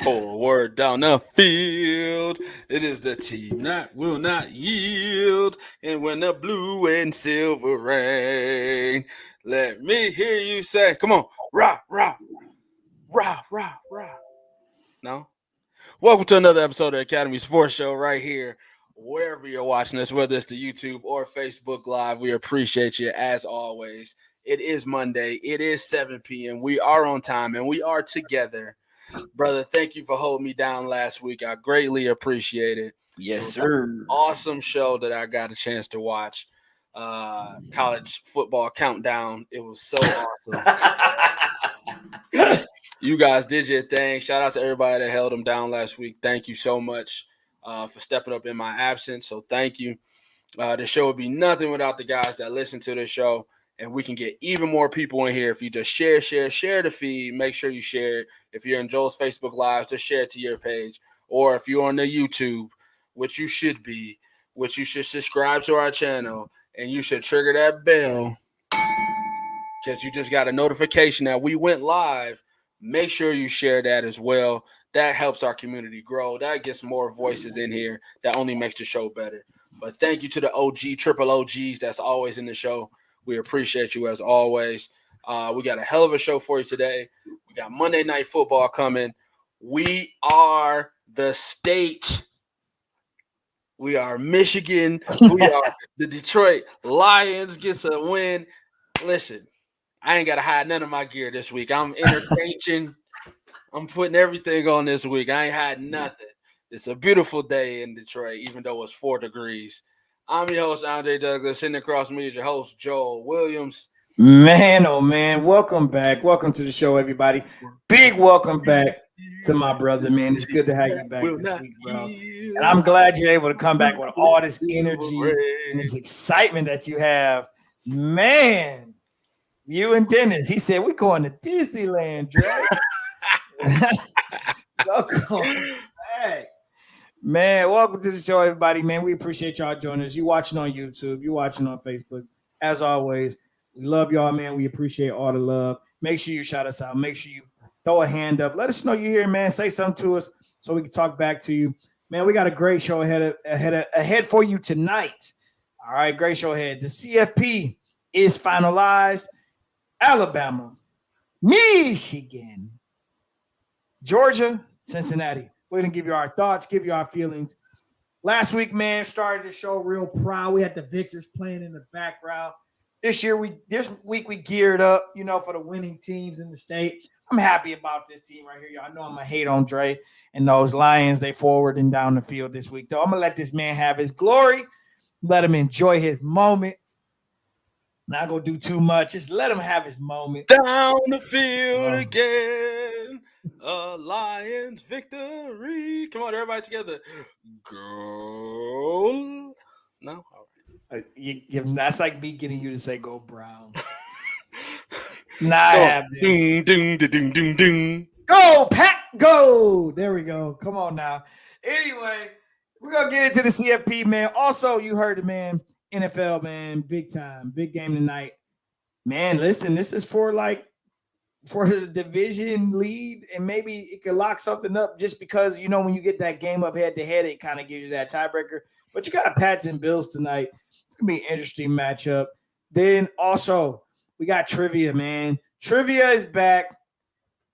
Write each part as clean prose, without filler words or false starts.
Forward down the field. It is the team that will not yield. And when the blue and silver rain, let me hear you say, come on, rah, rah, rah, rah, rah. No? Welcome to another episode of Academy Sports Show right here, wherever you're watching us, whether it's the YouTube or Facebook Live. We appreciate you as always. It is Monday. It is 7 p.m. We are on time and we are together. Brother, thank you for holding me down last week. I greatly appreciate it. Yes, sir. Awesome show that I got a chance to watch. College football countdown. It was so awesome. You guys did your thing. Shout out to everybody that held them down last week. Thank you so much for stepping up in my absence. So thank you. The show would be nothing without the guys that listen to this show. And we can get even more people in here if you just share the feed. Make sure you share it. If you're in Joel's Facebook Live, just share it to your page. Or if you're on the YouTube, which you should be, which you should subscribe to our channel, and you should trigger that bell because you just got a notification that we went live. Make sure you share that as well. That helps our community grow. That gets more voices in here. That only makes the show better. But thank you to the triple OGs that's always in the show. We appreciate you as always. We got a hell of a show for you today. We got Monday Night Football coming. We are the state. We are Michigan. We are the Detroit Lions. Gets a win. Listen, I ain't got to hide none of my gear this week. I'm interchanging. I'm putting everything on this week. I ain't hiding nothing. It's a beautiful day in Detroit, even though it's 4 degrees. I'm your host, Andre Douglas. Sitting across from me is your host, Joel Williams. Man, oh man, welcome back. Welcome to the show, everybody. Big welcome back to my brother, man. It's good to have you back this week, bro. And I'm glad you're able to come back with all this energy and this excitement that you have. Man, you and Dennis, he said, we're going to Disneyland, Dre. Welcome back. Man, welcome to the show, everybody. Man, we appreciate y'all joining us. You watching on YouTube, you watching on Facebook. As always, we love y'all, man. We appreciate all the love. Make sure you shout us out. Make sure you throw a hand up. Let us know you're here, man. Say something to us so we can talk back to you. Man, we got a great show ahead for you tonight. All right, great show ahead. The CFP is finalized. Alabama, Michigan, Georgia, Cincinnati. We're going to give you our thoughts, give you our feelings. Last week, man, started the show real proud. We had the victors playing in the background. This week we geared up, for the winning teams in the state. I'm happy about this team right here. Y'all know I'm going to hate on Dre and those Lions. They forward and down the field this week, though. I'm going to let this man have his glory. Let him enjoy his moment. Not going to do too much. Just let him have his moment. Down the field again. A Lions victory. Come on, everybody together. Goal. No? All right. That's like me getting you to say go Brown. I have ding, ding, ding, ding, ding. Go, Pack, go. There we go. Come on now. Anyway, we're going to get into the CFP, man. Also, you heard it, man. NFL, man. Big time. Big game tonight. Man, listen, this is for the division lead, and maybe it could lock something up just because, when you get that game up head-to-head, it kind of gives you that tiebreaker. But you got Pats and Bills tonight. It's going to be an interesting matchup. Then also, we got trivia, man. Trivia is back.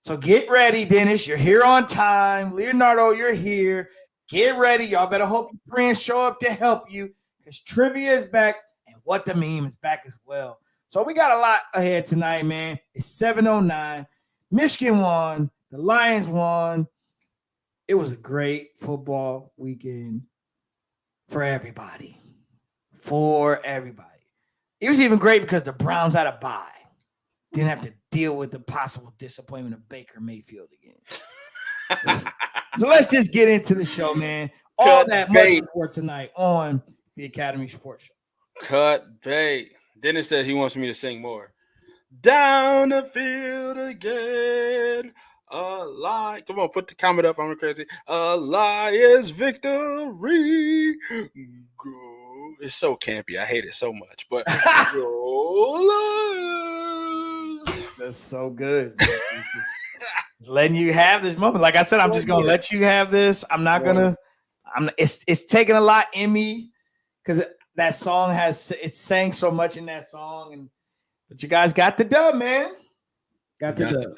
So get ready, Dennis. You're here on time. Leonardo, you're here. Get ready. Y'all better hope your friends show up to help you because trivia is back, and What the Meme is back as well. So we got a lot ahead tonight, man. It's 7:09. Michigan won. The Lions won. It was a great football weekend for everybody. It was even great because the Browns had a bye. Didn't have to deal with the possible disappointment of Baker Mayfield again. So let's just get into the show, man. All that much for tonight on the Academy Sports Show. Cut bait. Dennis said he wants me to sing more. Down the field again. Come on, put the comment up. I'm crazy. A Lions victory. Go. It's so campy. I hate it so much. But go Lions. That's so good. letting you have this moment. Like I said, I'm just gonna let you have this. I'm not gonna. It's taking a lot in me because that song it's sang so much in that song, but you guys got the dub, man. Got the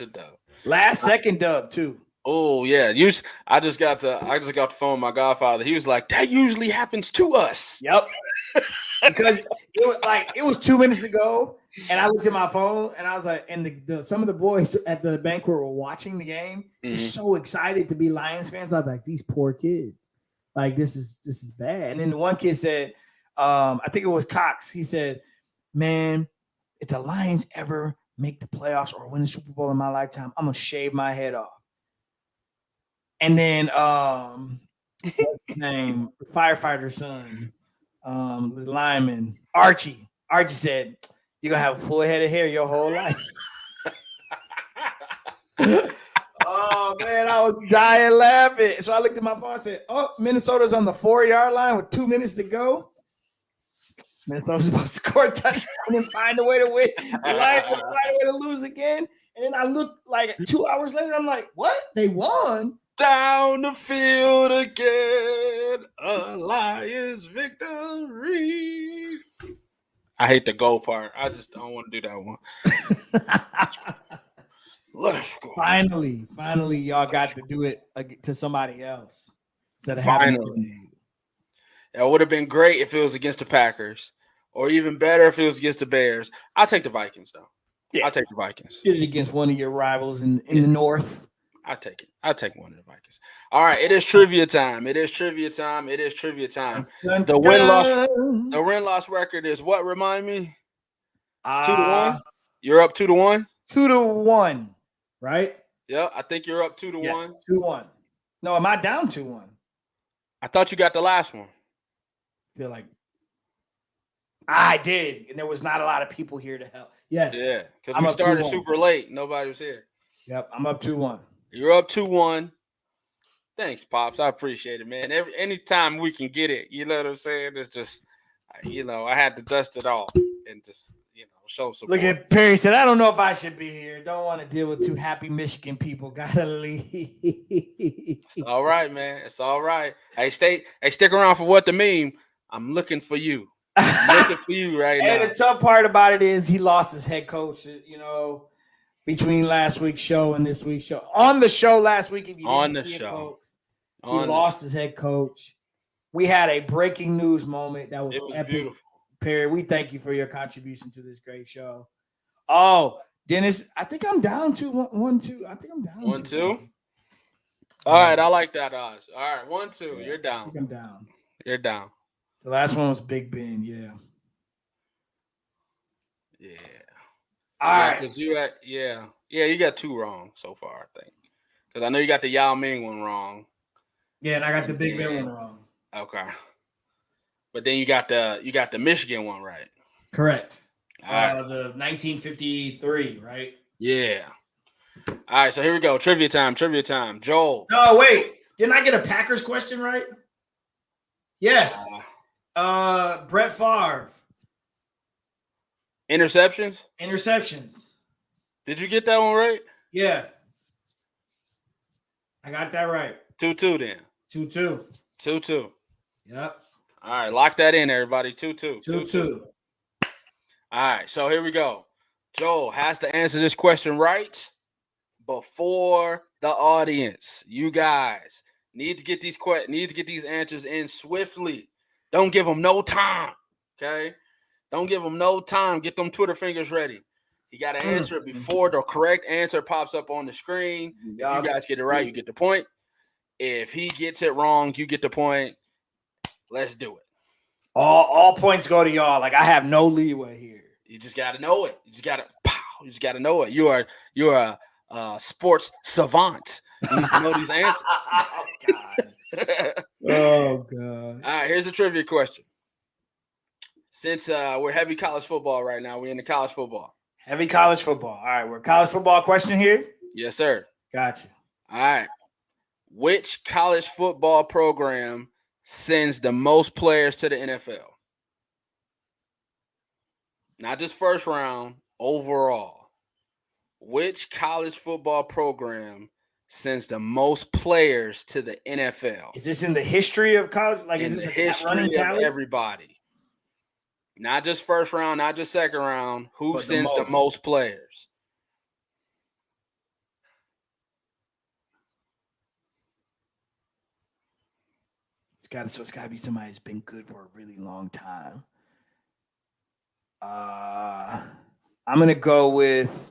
dub. Last second dub too. Oh yeah, I just got the phone with my godfather. He was like, "That usually happens to us." Yep. Because it was 2 minutes ago, and I looked at my phone and I was like, and some of the boys at the banquet were watching the game, just so excited to be Lions fans. I was like, these poor kids, like this is bad. And then the one kid said, I think it was Cox. He said, "Man, if the Lions ever make the playoffs or win the Super Bowl in my lifetime, I'm gonna shave my head off." And then what's his name? Firefighter's son. The lineman, Archie. Archie said, "You're gonna have a full head of hair your whole life." Oh man, I was dying laughing. So I looked at my phone and said, "Oh, Minnesota's on the 4-yard line with 2 minutes to go. Minnesota's supposed to score a touchdown and find a way to win. The Lions will find a way to lose again." And then I looked like 2 hours later, I'm like, "What? They won?" Down the field again, a Lions victory. I hate the goal part. I just don't want to do that one. Let's go. Finally, y'all got to do it to somebody else instead of having. It would have been great if it was against the Packers, or even better if it was against the Bears. I'll take the Vikings, though. Yeah. I'll take the Vikings. Get it against one of your rivals in the North. I'll take it. I'll take one of the Vikings. All right, it is trivia time. The win-loss record is what? Remind me. 2-1. You're up 2-1. 2-1, right? Yeah, I think you're up 2-1. 2-1. No, am I down 2-1? I thought you got the last one. I feel like I did, and there was not a lot of people here to help. Yes. Yeah, because we started super late. Nobody was here. Yep, I'm up 2-1. You're up 2-1. Thanks, Pops. I appreciate it, man. Anytime we can get it, you know what I'm saying? It's just, I had to dust it off and just, show support. Look at Perry said, "I don't know if I should be here. Don't want to deal with two happy Michigan people. Gotta leave." It's all right, man. It's all right. Hey, stick around for what the meme. I'm looking for you. I'm looking for you right now. And the tough part about it is he lost his head coach, between last week's show and this week's show. On the show last week, if you didn't see it, folks, he lost his head coach. We had a breaking news moment that was epic. Beautiful. Perry, we thank you for your contribution to this great show. Oh, Dennis, I think I'm down 1-2. I think I'm down 1-2. All right, I like that, Oz. All right, 1-2. Yeah, you're down. I think I'm down. You're down. The last one was Big Ben. Yeah. Yeah. All right. Because you got 2 wrong so far, I think. Because I know you got the Yao Ming one wrong. Yeah, and I got the Big Ben one wrong. Okay. But then you got the Michigan one right. Correct. The 1953, right? Yeah. All right, so here we go. Trivia time. Joel. No, wait. Didn't I get a Packers question right? Yes. Brett Favre. Interceptions? Did you get that one right? Yeah. I got that right. 2-2 then. 2-2. 2-2. Yep. All right, lock that in, everybody. 2-2. 2-2. All right, so here we go. Joel has to answer this question right before the audience. You guys need to get these answers in swiftly. Don't give them no time, okay? Don't give them no time. Get them Twitter fingers ready. You got to answer it before the correct answer pops up on the screen. If you guys get it right, you get the point. If he gets it wrong, you get the point. Let's do it. All points go to y'all. Like, I have no leeway here. You just got to know it. You just got to know it. You're a sports savant. You need to know these answers. Oh, God. All right, here's a trivia question. Since we're heavy college football right now, we're into college football. Heavy college football. All right, we're college football question here? Yes, sir. Gotcha. All right. Which college football program sends the most players to the NFL? Not just first round, overall. Which college football program sends the most players to the NFL? Is this in the history of college? Like, is In this the a running history of tally? everybody. Not just first round, not just second round. Who But sends the most players? It's got to be somebody that's been good for a really long time. I'm gonna go with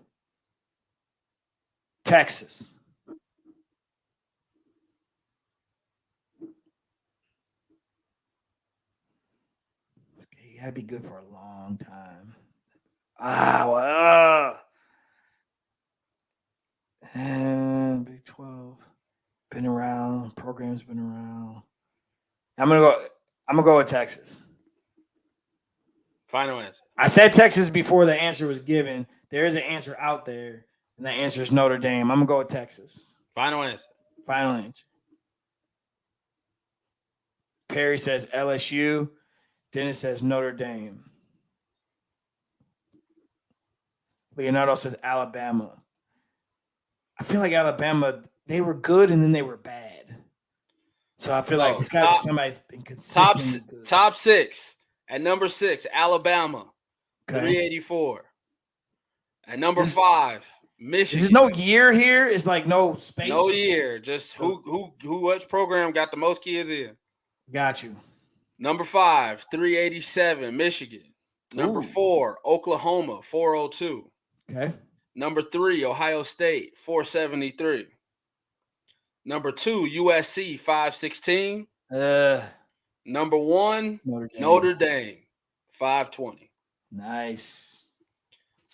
Texas. Okay, you gotta be good for a long time. Big 12. Been around. Program's been around. I'm gonna go with Texas. Final answer. I said Texas before the answer was given. There is an answer out there, and that answer is Notre Dame. I'm gonna go with Texas. Final answer. Final answer. Perry says LSU. Dennis says Notre Dame. Leonardo says Alabama. I feel like Alabama, they were good and then they were bad. So I feel like it's got to be somebody that's been consistent. Top 6. At number 6, Alabama, Okay. 384. At number 5, Michigan. Is there no year here? It's like no space. No year. Just which program got the most kids in? Got you. Number 5, 387, Michigan. Number 4, Oklahoma, 402. Okay. Number 3, Ohio State, 473. Number 2, USC, 516. Number 1, Notre Dame, 520. Nice.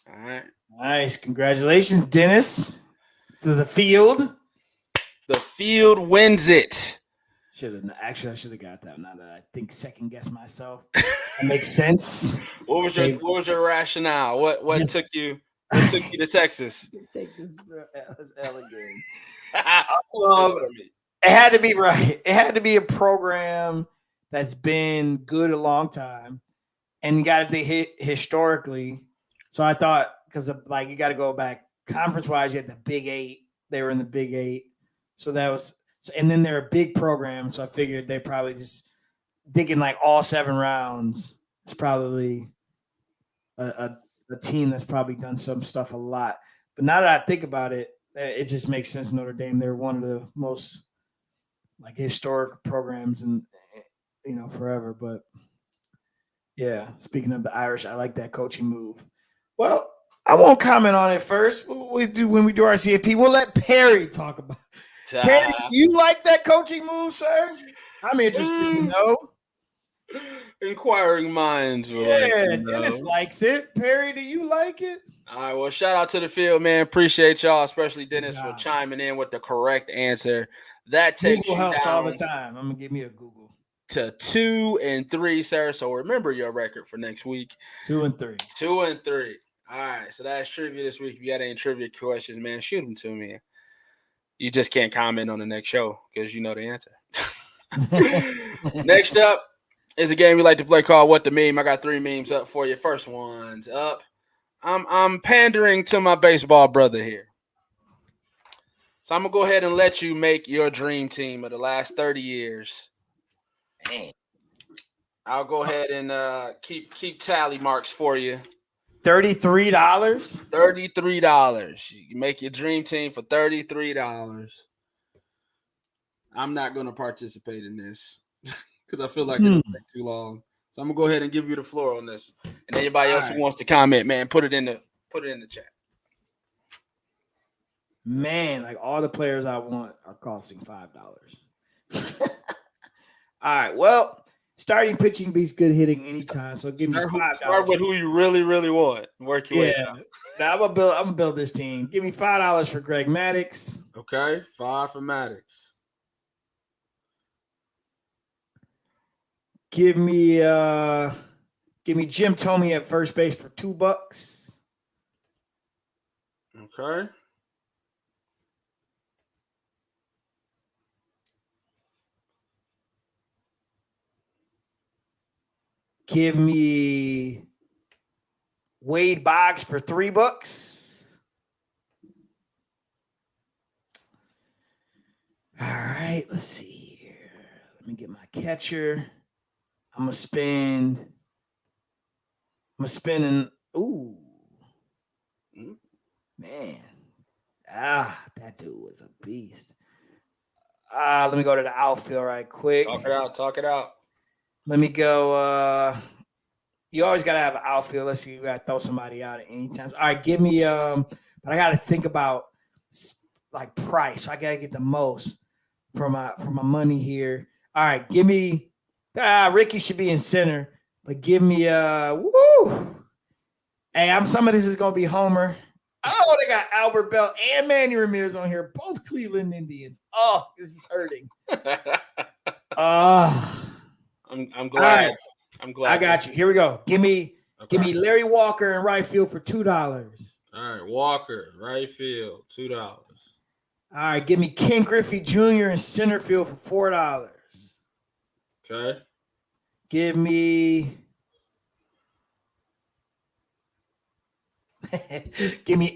All right. Nice. Congratulations, Dennis. To the field. The field wins it. I should have got that. Now that I think second guess myself, that makes sense. What was your rationale? What took you to Texas? Take this L again. It had to be right. It had to be a program that's been good a long time, and you got to be historically. So I thought because like you got to go back conference wise, you had the Big 8. They were in the Big 8, so that was. And then they're a big program, so I figured they probably just digging like all 7 rounds. It's probably a team that's probably done some stuff a lot. But now that I think about it, it just makes sense. Notre Dame, they're one of the most like historic programs and forever. But yeah, speaking of the Irish, I like that coaching move. Well, I won't comment on it first. When we do our CFP, we'll let Perry talk about it. Perry, you like that coaching move, sir? I'm interested to know. Inquiring minds. Yeah, Dennis likes it. Perry, do you like it? All right, well, shout out to the field, man. Appreciate y'all, especially Dennis, for chiming in with the correct answer. That takes Google you helps down all the time. I'm going to give me a Google. To 2-3, sir. So remember your record for next week. 2-3. 2-3. All right, so that's trivia this week. If you got any trivia questions, man, shoot them to me. You just can't comment on the next show because you know the answer. Next up is a game we like to play called What the Meme. I got 3 memes up for you. First one's up. I'm pandering to my baseball brother here. So I'm going to go ahead and let you make your dream team of the last 30 years. Man. I'll go ahead and keep tally marks for you. $33? $33. You make your dream team for $33. I'm not going to participate in this because I feel like it'll take too long. So I'm going to go ahead and give you the floor on this. And anybody else who wants to comment, man, put it in the chat. Man, like all the players I want are costing $5. All right, well, starting pitching beats good hitting anytime. So give me $5. Start with who you really, really want. Work your way out. Now I'm gonna build this team. Give me $5 for Greg Maddux. Okay, 5 for Maddux. Give me Jim Thome at first base for $2. Okay. Give me Wade Boggs for $3. right, let's see here. Let me get my catcher. I'm gonna spend. Ooh, man. That dude was a beast. Let me go to the outfield right quick. Talk it out. Let me go. You always gotta have an outfield. Let's see, you gotta throw somebody out at any time. All right, give me but I gotta think about like price. So I gotta get the most for my money here. All right, give me Ricky should be in center, but give me woo. Hey, some of this is gonna be Homer. Oh, they got Albert Bell and Manny Ramirez on here, both Cleveland Indians. Oh, this is hurting. I'm glad. Right. I'm glad. I got you. Here we go. Give me Larry Walker in right field for $2. All right, Walker, right field, $2. All right, give me Ken Griffey Jr. in center field for $4. Okay. Give me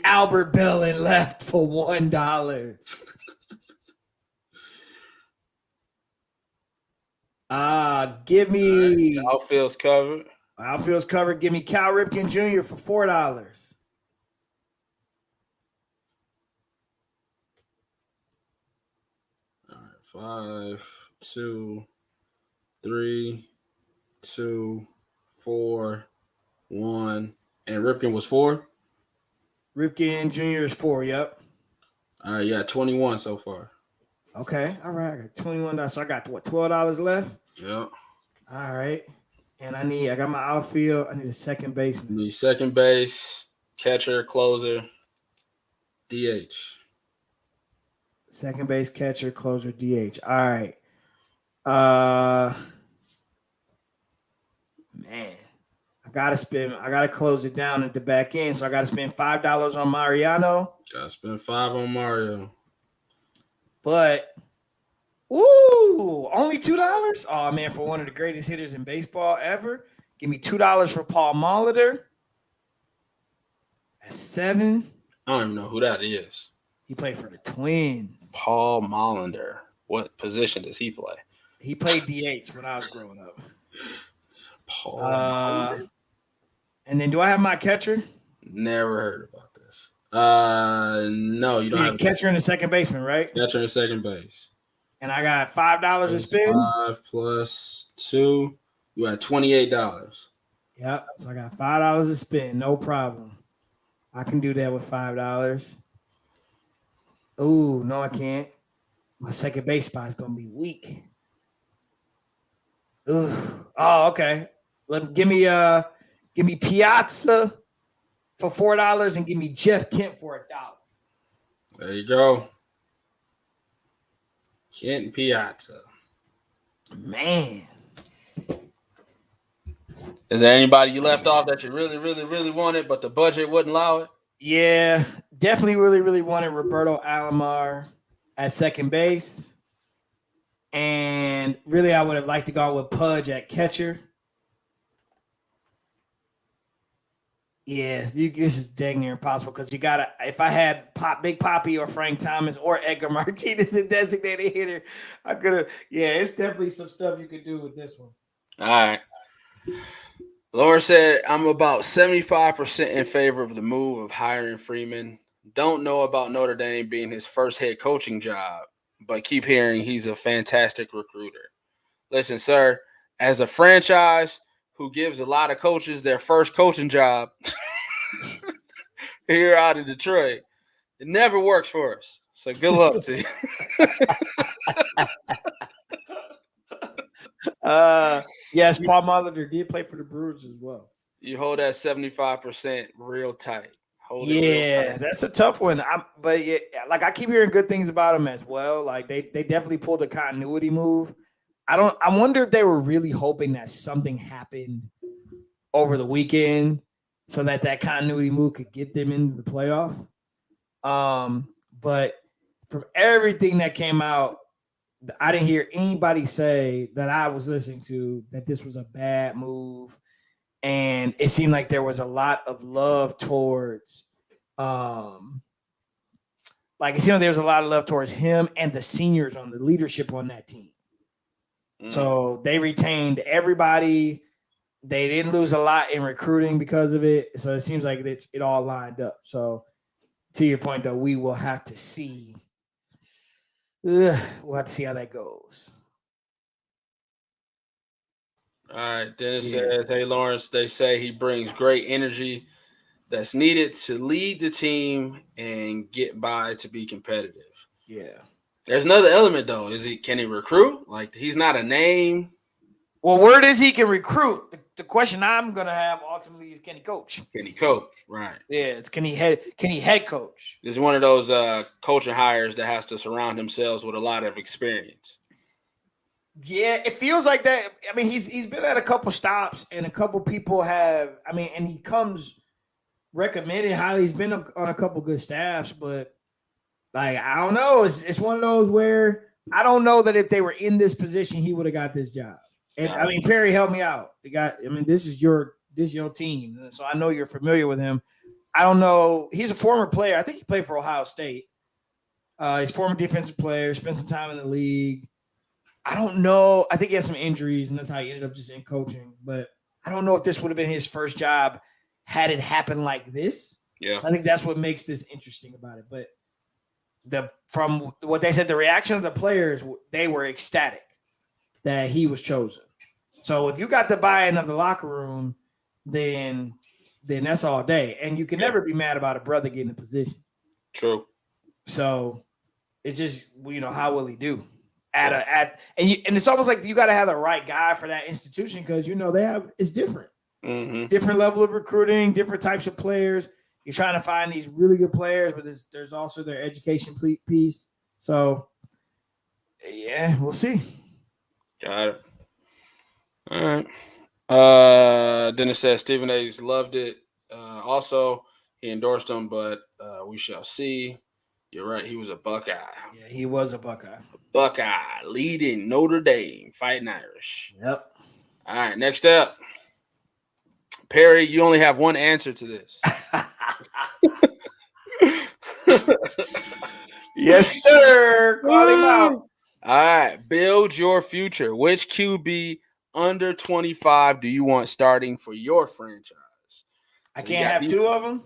Albert Bell in left for $1. Give me outfield's covered. Outfield's covered. Give me Cal Ripken Jr. for $4. All right, 5, 2, 3, 2, 4, 1, and Ripken was 4. Ripken Jr. is 4. Yep. All right, yeah, 21 so far. Okay, all right. I got $21. So I got what, $12 left? Yeah. All right. And I got my outfield. I need a second baseman. You need second base, catcher, closer, DH. Second base, catcher, closer, DH. All right. Man, I gotta close it down at the back end. So I gotta spend $5 on Mariano. Gotta spend 5 on Mario. But only $2? Oh man, for one of the greatest hitters in baseball ever. Give me $2 for Paul Molitor. That's 7. I don't even know who that is. He played for the Twins. Paul Molitor. What position does he play? He played DH when I was growing up. Paul Molitor. And then do I have my catcher? Never heard about this. No, you don't have a catcher and a second baseman, right? Catcher and second base. And I got $5 to spend. 5 plus 2. You got $28. Yep. So I got $5 to spend. No problem. I can do that with $5. Oh, no, I can't. My second base spot is gonna be weak. Ooh. Oh, okay. Give me Piazza for $4 and give me Jeff Kent for $1. There you go. Kent Piazza. Man. Is there anybody you left off that you really, really, really wanted, but the budget wouldn't allow it? Yeah, definitely really, really wanted Roberto Alomar at second base. And really, I would have liked to go with Pudge at catcher. Yeah, this is dang near impossible because you gotta. If I had Big Papi or Frank Thomas or Edgar Martinez a designated hitter, I could have. Yeah, it's definitely some stuff you could do with this one. All right. Lauren said, I'm about 75% in favor of the move of hiring Freeman. Don't know about Notre Dame being his first head coaching job, but keep hearing he's a fantastic recruiter. Listen, sir, as a franchise who gives a lot of coaches their first coaching job here out of Detroit, it never works for us. So good luck to you. Yes, Paul Molitor did play for the Brewers as well. You hold that 75% real tight. That's a tough one. But I keep hearing good things about him as well. Like they definitely pulled a continuity move. I wonder if they were really hoping that something happened over the weekend so that continuity move could get them into the playoff. But from everything that came out, I didn't hear anybody say that I was listening to that this was a bad move. And it seemed like there was a lot of love towards like it seemed like there was a lot of love towards him and the seniors on the leadership on that team. So they retained everybody. They didn't lose a lot in recruiting because of it. So it seems like it all lined up. So to your point, though, we will have to see. We'll have to see how that goes. All right. Dennis says, hey, Lawrence, they say he brings great energy that's needed to lead the team and get by to be competitive. Yeah. There's another element, though. Can he recruit? Like, he's not a name. Well, word is he can recruit. The question I'm gonna have ultimately is, can he coach? Can he coach? Right. Yeah, it's can he head coach? It's one of those coaching hires that has to surround themselves with a lot of experience. Yeah, it feels like that. I mean, he's been at a couple stops, and a couple people have. I mean, and he comes recommended highly. He's been on a couple good staffs, but like I don't know. It's one of those where I don't know that if they were in this position, he would have got this job. And I mean, Perry, help me out. This is your team, so I know you're familiar with him. I don't know. He's a former player. I think he played for Ohio State. He's a former defensive player. Spent some time in the league. I don't know. I think he had some injuries, and that's how he ended up just in coaching. But I don't know if this would have been his first job had it happened like this. Yeah, I think that's what makes this interesting about it. But from what they said, the reaction of the players, they were ecstatic that he was chosen. So if you got the buy-in of the locker room, then that's all day. And you can never be mad about a brother getting a position. True. So it's just, how will he do? And it's almost like you got to have the right guy for that institution because it's different. Mm-hmm. Different level of recruiting, different types of players. You're trying to find these really good players, but there's also their education piece. So yeah, we'll see. Got it. All right. Then it says Stephen A's loved it. Also, he endorsed him, but we shall see. You're right. He was a Buckeye. Yeah, he was a Buckeye. Buckeye leading Notre Dame, fighting Irish. Yep. All right. Next up, Perry. You only have one answer to this. Yes, sir. Call him out. All right. Build your future. Which QB under 25 do you want starting for your franchise? I can't have two of them?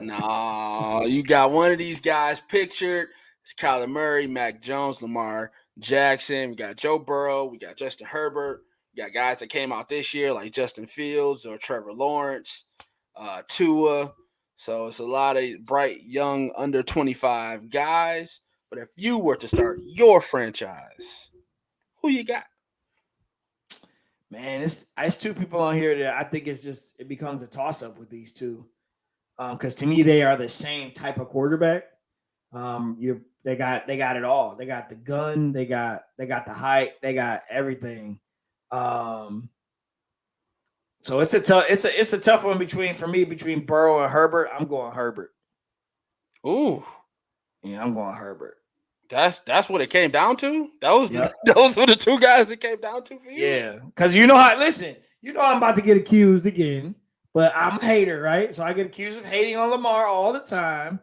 No, you got one of these guys pictured. It's Kyler Murray, Mac Jones, Lamar Jackson. We got Joe Burrow. We got Justin Herbert. We got guys that came out this year like Justin Fields or Trevor Lawrence, Tua. So it's a lot of bright, young, under 25 guys. But if you were to start your franchise, who you got? Man, it's two people on here that I think it becomes a toss-up with these two. Because to me, they are the same type of quarterback. They got it all. They got the gun. They got the height. They got everything. So it's a tough one between Burrow and Herbert. I'm going Herbert. Ooh, yeah, I'm going Herbert. That's what it came down to. Those were the two guys it came down to for you. Yeah, because I'm about to get accused again. But I'm a hater, right? So I get accused of hating on Lamar all the time.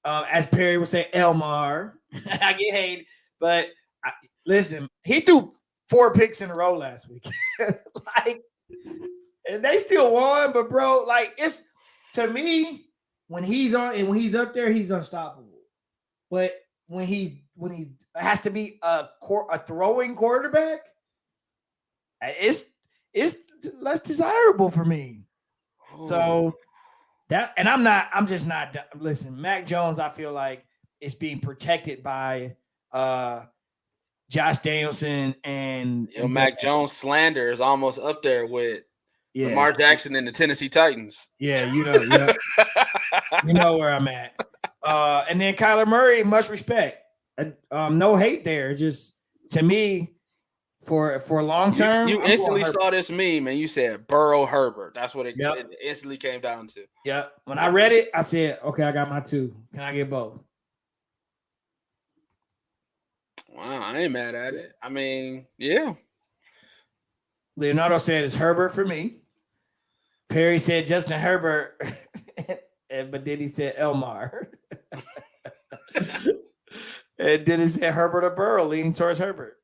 As Perry would say, Elmar. I get hated. But listen, he threw 4 picks in a row last week. And they still won. But, bro, it's to me, when he's up there, he's unstoppable. But when he has to be a throwing quarterback, it's less desirable for me. So I'm just not. Listen, Mac Jones, I feel like is being protected by Josh Danielson and Mac Jones slander is almost up there with Lamar Jackson and the Tennessee Titans. Yeah, you know where I'm at. And then Kyler Murray, much respect. No hate there. Just to me, for long term, you instantly saw this meme and you said Burrow Herbert. That's what it instantly came down to. Yep. When I read it, I said, "Okay, I got my two. Can I get both?" Wow, I ain't mad at it. I mean, yeah. Leonardo said it's Herbert for me. Perry said Justin Herbert, but then he said Elmar. And then it said Herbert or Burrow, leaning towards Herbert.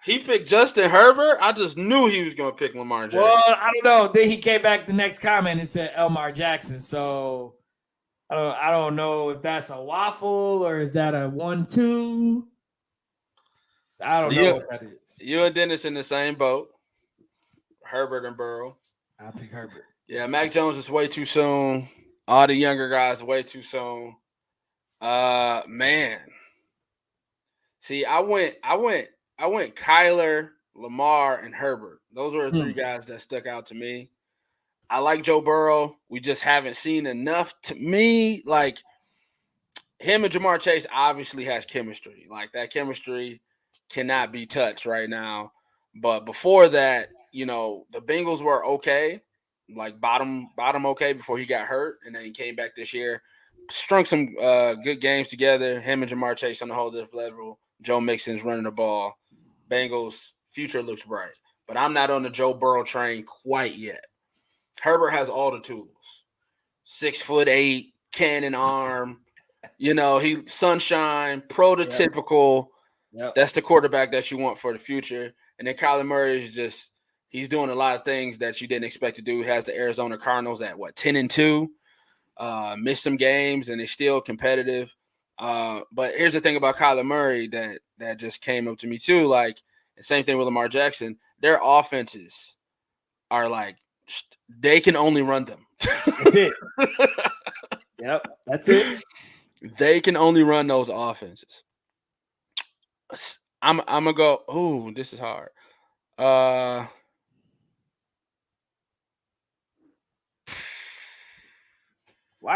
He picked Justin Herbert. I just knew he was going to pick Lamar Jackson. Well, I don't know. Then he came back the next comment and said Lamar Jackson. So I don't know if that's a waffle or is that a 1-2. I don't know what that is. You and Dennis in the same boat. Herbert and Burrow. I'll take Herbert. Yeah, Mac Jones is way too soon. All the younger guys way too soon. Man. See, I went Kyler, Lamar, and Herbert. Those were the three guys that stuck out to me. I like Joe Burrow. We just haven't seen enough. To me, like him and Jamar Chase obviously has chemistry. Like that chemistry cannot be touched right now. But before that, the Bengals were okay, like bottom okay before he got hurt, and then he came back this year, strung some good games together. Him and Jamar Chase on a whole different level. Joe Mixon's running the ball. Bengals' future looks bright. But I'm not on the Joe Burrow train quite yet. Herbert has all the tools. 6'8", cannon arm. He sunshine, prototypical. Yep. That's the quarterback that you want for the future. And then Kyler Murray is he's doing a lot of things that you didn't expect to do. He has the Arizona Cardinals at 10-2. Missed some games and they're still competitive. But here's the thing about Kyler Murray that just came up to me too. Like, the same thing with Lamar Jackson. Their offenses are like, they can only run them. That's it. Yep, that's it. They can only run those offenses. I'm gonna go. Ooh, this is hard. Why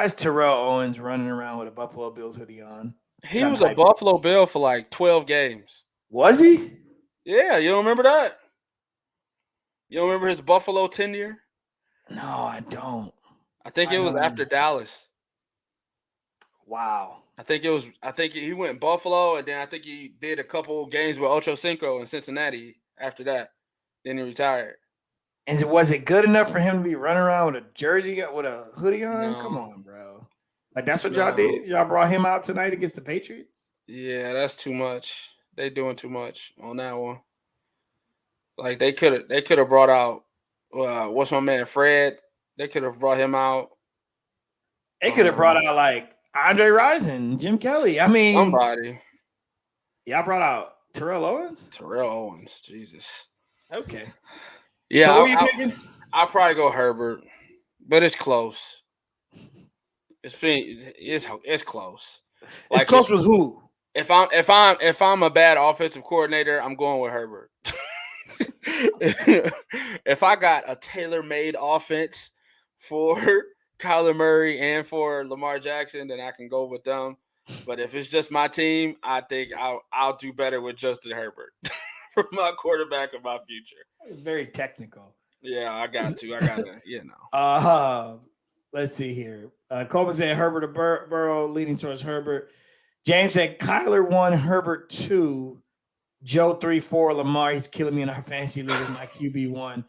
is Terrell Owens running around with a Buffalo Bills hoodie on? He was a Buffalo Bill for like 12 games. Was he? Yeah, you don't remember that? You don't remember his Buffalo tenure? No, I don't. I think it was after Dallas. Wow. I think he went Buffalo, and then I think he did a couple games with Ocho Cinco in Cincinnati after that. Then he retired. And was it good enough for him to be running around with a jersey, with a hoodie on? No. Come on, bro. Like, that's what y'all did? Y'all brought him out tonight against the Patriots? Yeah, that's too much. They doing too much on that one. Like, they could have brought out what's my man, Fred? They could have brought him out. They could have brought out like Andre Rison, Jim Kelly. I mean, somebody. Y'all brought out Terrell Owens? Terrell Owens, Jesus. Okay. Yeah, so who are you picking? I'll probably go Herbert, but it's close. It's close. Like, it's close with who? If I'm a bad offensive coordinator, I'm going with Herbert. If I got a tailor-made offense for Kyler Murray and for Lamar Jackson, then I can go with them. But if it's just my team, I think I'll do better with Justin Herbert for my quarterback of my future. Very technical. Yeah, I got to, Let's see here. Coleman said Herbert or Burrow, leaning towards Herbert. James said Kyler 1, Herbert 2, Joe 3, 4, Lamar. He's killing me in our fantasy league as my QB1.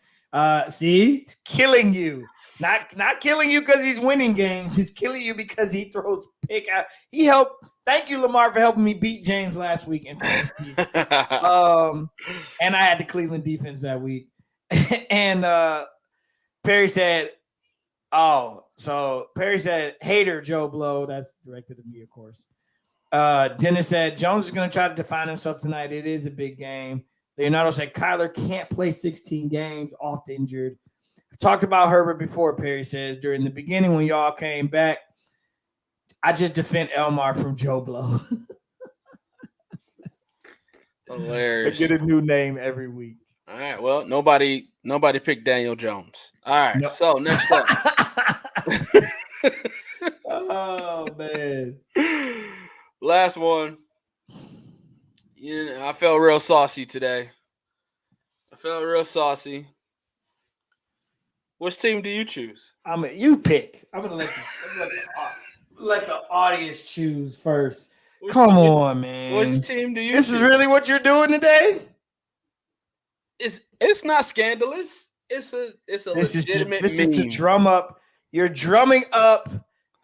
See, he's killing you. Not killing you because he's winning games. He's killing you because he throws pick out. He helped. Thank you, Lamar, for helping me beat James last week in fantasy. And I had the Cleveland defense that week. And Perry said, Perry said, hater Joe Blow. That's directed at me, of course. Dennis said, Jones is going to try to define himself tonight. It is a big game. Leonardo said, Kyler can't play 16 games, oft injured. I've talked about Herbert before, Perry says. During the beginning when y'all came back, I just defend Elmar from Joe Blow. Hilarious. I get a new name every week. All right. Well, nobody picked Daniel Jones. All right. No. So next up. Oh, man. Last one. I felt real saucy today. Which team do you choose? You pick. I'm gonna let the audience choose first. Come on, man. Which team do you? This choose? Is really what you're doing today? It's not scandalous. It's a legitimate. This is to drum up. You're drumming up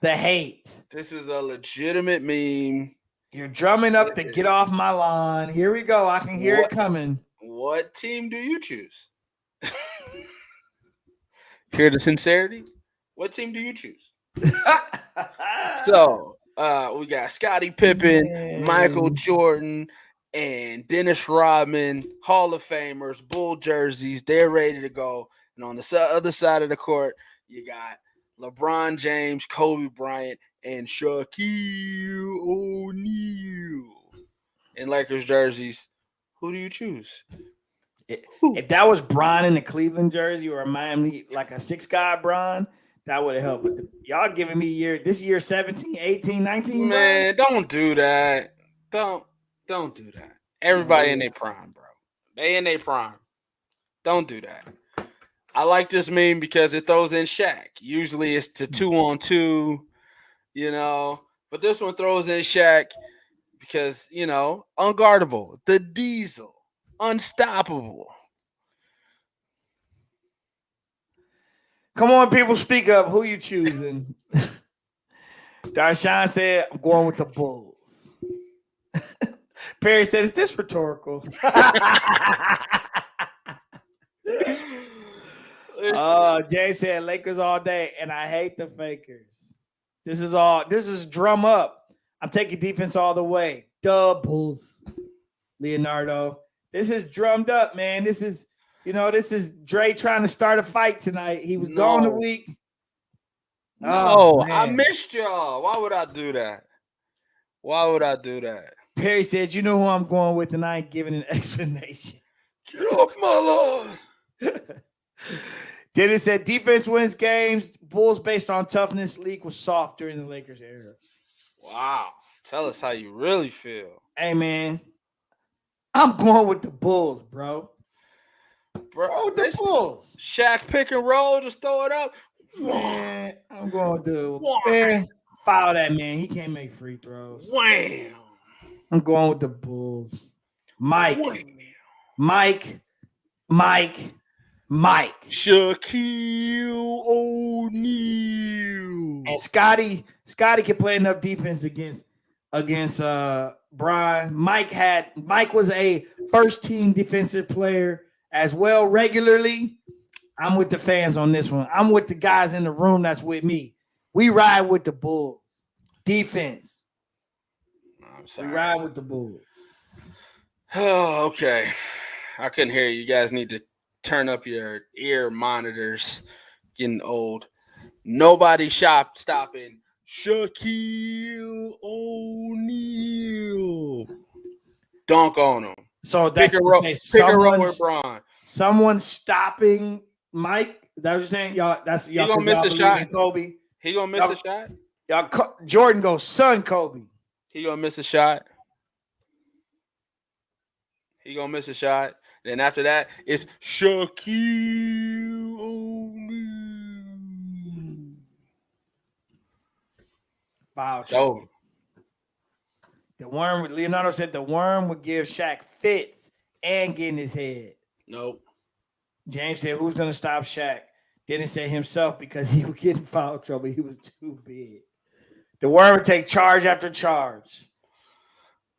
the hate. This is a legitimate meme You're drumming up to get off my lawn. Here we go. I can hear it coming. What team do you choose? Hear the sincerity? What team do you choose? So we got Scottie Pippen, Michael Jordan, and Dennis Rodman, Hall of Famers, Bull jerseys. They're ready to go. And on the other side of the court, you got LeBron James, Kobe Bryant, and Shaquille O'Neal in Lakers jerseys. Who do you choose? If that was Bron in the Cleveland jersey or a Miami, like a 6-guy Bron, that would have helped. But y'all giving me this year 17, 18, 19, man, bro? don't do that. Don't do that. Everybody in their prime, bro. They in their prime. Don't do that. I like this meme because it throws in Shaq. Usually it's to 2-on-2, but this one throws in Shaq because, unguardable, the Diesel, unstoppable. Come on, people, speak up. Who you choosing? Darshawn said, I'm going with the Bulls. Perry said, is this rhetorical? James said, Lakers all day, and I hate the fakers. This is drum up. I'm taking defense all the way. Doubles. Leonardo. This is drummed up, man. This is Dre trying to start a fight tonight. He was gone a week. No, I missed y'all. Why would I do that? Perry said, you know who I'm going with, and I ain't giving an explanation. Get off my lawn. Dennis said, defense wins games. Bulls based on toughness. League was soft during the Lakers era. Wow. Tell us how you really feel. Hey, man. I'm going with the Bulls, bro. Bro, the Bulls. Shaq pick and roll, just throw it up. Man, I'm going to foul that man. He can't make free throws. Wham. I'm going with the Bulls. Mike. Shaquille O'Neal. And Scotty can play enough defense against Brian. Mike was a first team defensive player as well regularly. I'm with the fans on this one. I'm with the guys in the room that's with me. We ride with the Bulls. Defense. I'm sorry. We ride with the Bulls. Oh, okay. I couldn't hear you. You guys need to turn up your ear monitors. Getting old. Nobody stopping Shaquille O'Neal. Dunk on him. So that's someone stopping Mike. That was you saying, y'all. That's y'all. He gonna miss a shot. Kobe. He gonna miss a shot. Y'all. Jordan goes, son, Kobe. He gonna miss a shot. Then after that, it's Shaquille O'Neal. Foul trouble. The worm. Leonardo said the worm would give Shaq fits and get in his head. Nope. James said, who's going to stop Shaq? Dennis said himself because he would get in foul trouble. He was too big. The worm would take charge after charge.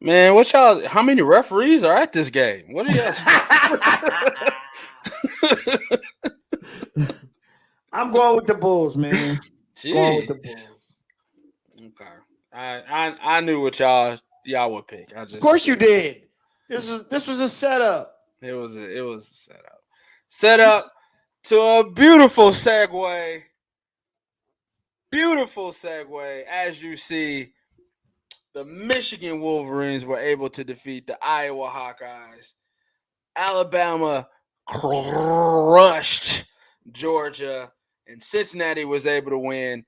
Man, how many referees are at this game? What are y'all? I'm going with the Bulls, man. Jeez. Going with the Bulls. Okay. I knew what y'all would pick. Of course you did. This was a setup. It was a setup. Set up to a beautiful segue. Beautiful segue. As you see, the Michigan Wolverines were able to defeat the Iowa Hawkeyes. Alabama crushed Georgia, and Cincinnati was able to win,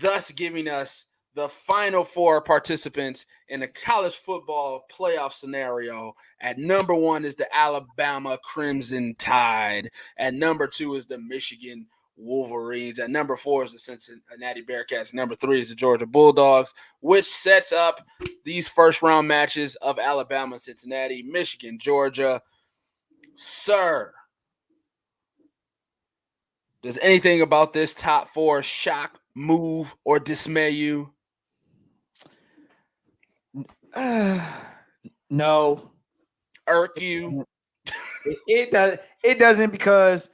thus giving us the final four participants in the college football playoff scenario. At number 1 is the Alabama Crimson Tide. At number 2 is the Michigan Wolverines. At number 4 is the Cincinnati Bearcats. Number 3 is the Georgia Bulldogs, which sets up these first round matches of Alabama, Cincinnati, Michigan, Georgia. Sir, does anything about this top 4 shock, move, or dismay you? No. Irk you? It doesn't, because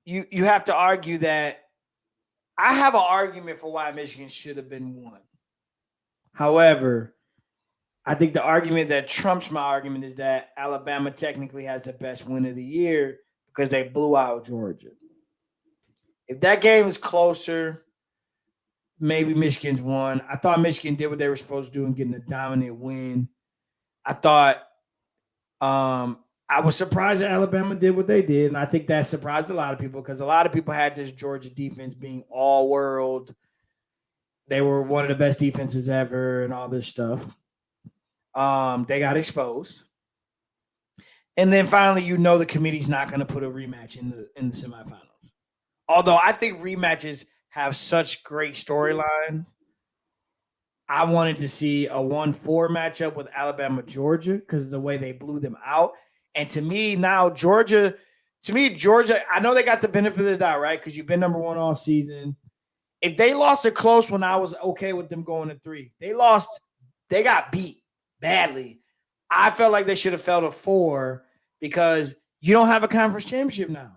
you have to argue that I have an argument for why Michigan should have been won. However, I think the argument that trumps my argument is that Alabama technically has the best win of the year because they blew out Georgia. If that game is closer, maybe Michigan's won. I thought Michigan did what they were supposed to do and getting a dominant win. I thought I was surprised that Alabama did what they did, and I think that surprised a lot of people because a lot of people had this Georgia defense being all world. They were one of the best defenses ever and all this stuff. They got exposed. And then finally, the committee's not going to put a rematch in the semifinals. Although I think rematches have such great storylines. I wanted to see a 1-4 matchup with Alabama, Georgia, because of the way they blew them out. And to me, Georgia, I know they got the benefit of the doubt, right? Because you've been number one all season. If they lost a close one, I was okay with them going to 3. They got beat badly. I felt like they should have fell to 4 because you don't have a conference championship now.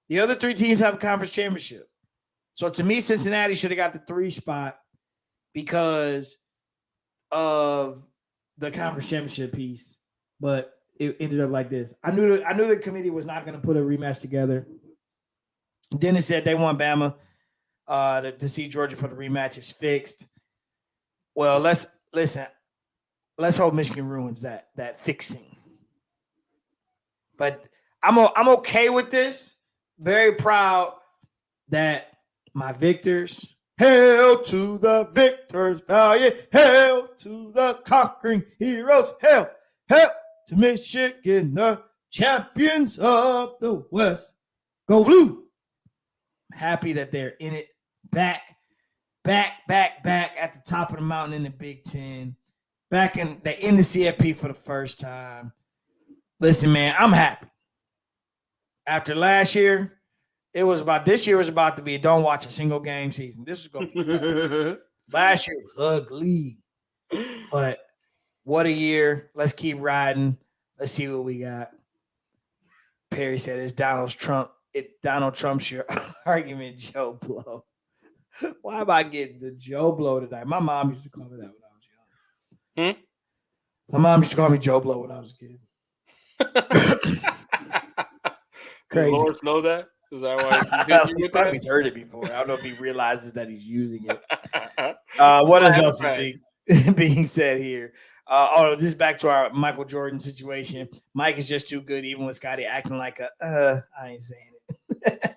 The other 3 teams have a conference championship. So to me, Cincinnati should have got the 3 spot because of the conference championship piece. But it ended up like this. I knew the committee was not going to put a rematch together. Dennis said they want Bama to see Georgia for the rematch is fixed. Well, let's hope Michigan ruins that fixing. But I'm okay with this. Very proud that my victors, hail to the victors, valiant, hail to the conquering heroes, hail to Michigan, the champions of the West. Go Blue. I'm happy that they're in it, back at the top of the mountain in the Big Ten. They're in the CFP for the first time. Listen, man, I'm happy. After last year, this year was about to be a don't watch a single game season. This was going to be last year was ugly. But what a year. Let's keep riding. Let's see what we got. Perry said it's Donald Trump's your argument, Joe Blow. Why am I getting the Joe Blow tonight? My mom used to call me that when I was young. My mom used to call me Joe Blow when I was a kid. Does Lawrence know that? Is that why he probably heard it before? I don't know if he realizes that he's using it. What else is being said here? This is back to our Michael Jordan situation. Mike is just too good, even with Scotty acting like I ain't saying it.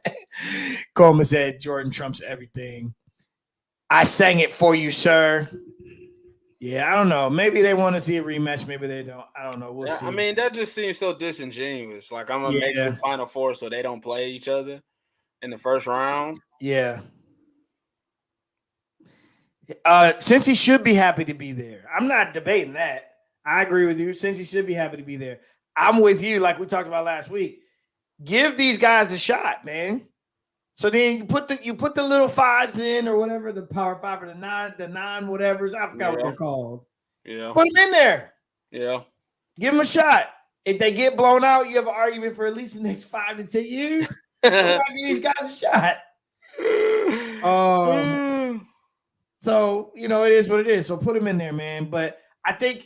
Coleman said Jordan trumps everything. I sang it for you, sir. Yeah, I don't know. Maybe they want to see a rematch. Maybe they don't. I don't know. We'll see. I mean, that just seems so disingenuous. Like, I'm going to make the Final Four so they don't play each other in the first round. Yeah. Since he should be happy to be there. I'm not debating that. I agree with you. Since he should be happy to be there. I'm with you, like we talked about last week. Give these guys a shot, man. So then you put the little 5s in or whatever, the power 5 or the 9 whatevers. I forgot what they're called. Yeah. Put them in there. Yeah. Give them a shot. If they get blown out, you have an argument for at least the next 5 to 10 years. Give these guys a shot. So, it is what it is. So put them in there, man. But I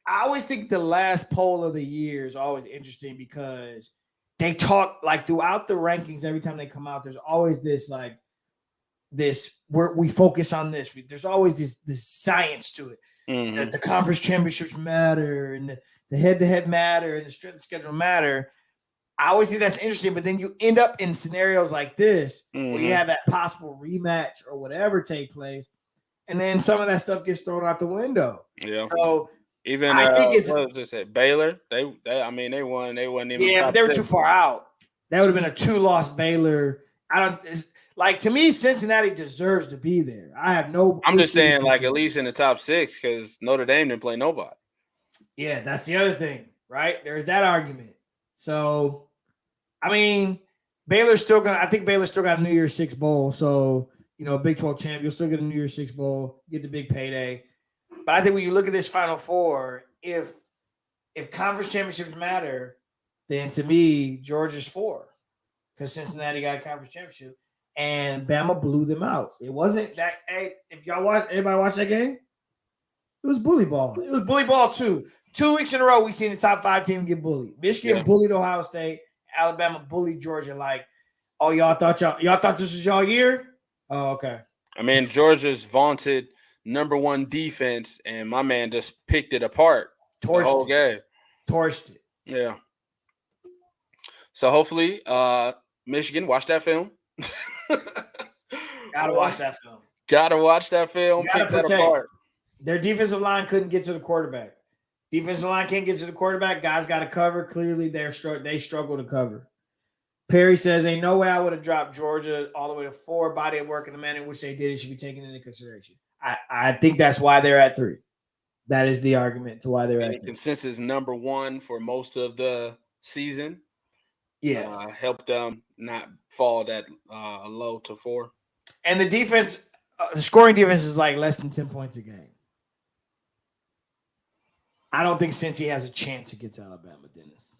always think the last poll of the year is always interesting because they talk like throughout the rankings. Every time they come out, there's always this where we focus on this. There's always this science to it. Mm-hmm. The conference championships matter, and the head-to-head matter, and the strength of schedule matter. I always think that's interesting, but then you end up in scenarios like this where you have that possible rematch or whatever take place, and then some of that stuff gets thrown out the window. Yeah. So even I think it's what was it? Baylor. They won. They wasn't even. Yeah, but they were too far out. That would have been a 2-loss Baylor. To me, Cincinnati deserves to be there. I have no. I'm just saying, like, at least in the top 6, because Notre Dame didn't play nobody. Yeah, that's the other thing, right? There's that argument. So, I mean, I think Baylor's still got a New Year's Six bowl. So, Big 12 champ, you'll still get a New Year's Six bowl, get the big payday. But I think when you look at this Final Four, if conference championships matter, then to me, Georgia's 4 because Cincinnati got a conference championship and Bama blew them out. It wasn't that. Hey, if anybody watch that game, it was bully ball. It was bully ball 2 weeks in a row. We seen the top 5 team get bullied. Michigan bullied Ohio State. Alabama bullied Georgia. Like, oh, y'all thought this was y'all year? Oh, okay. I mean, Georgia's vaunted #1 defense, and my man just picked it apart the whole game. Torched it. Yeah. So hopefully, Michigan, watch that film. Gotta watch that film. Gotta watch that film. Pick that apart. Their defensive line couldn't get to the quarterback. Defensive line can't get to the quarterback. Guys got to cover. Clearly, they struggle to cover. Perry says, ain't no way I would have dropped Georgia all the way to 4. Body of work in the manner in which they did it should be taken into consideration. I think that's why they're at 3. That is the argument to why they're at 3. Consensus #1 for most of the season. Yeah. Helped them not fall that low to 4. And the defense, the scoring defense is like less than 10 points a game. I don't think Cincy has a chance to get to Alabama, Dennis.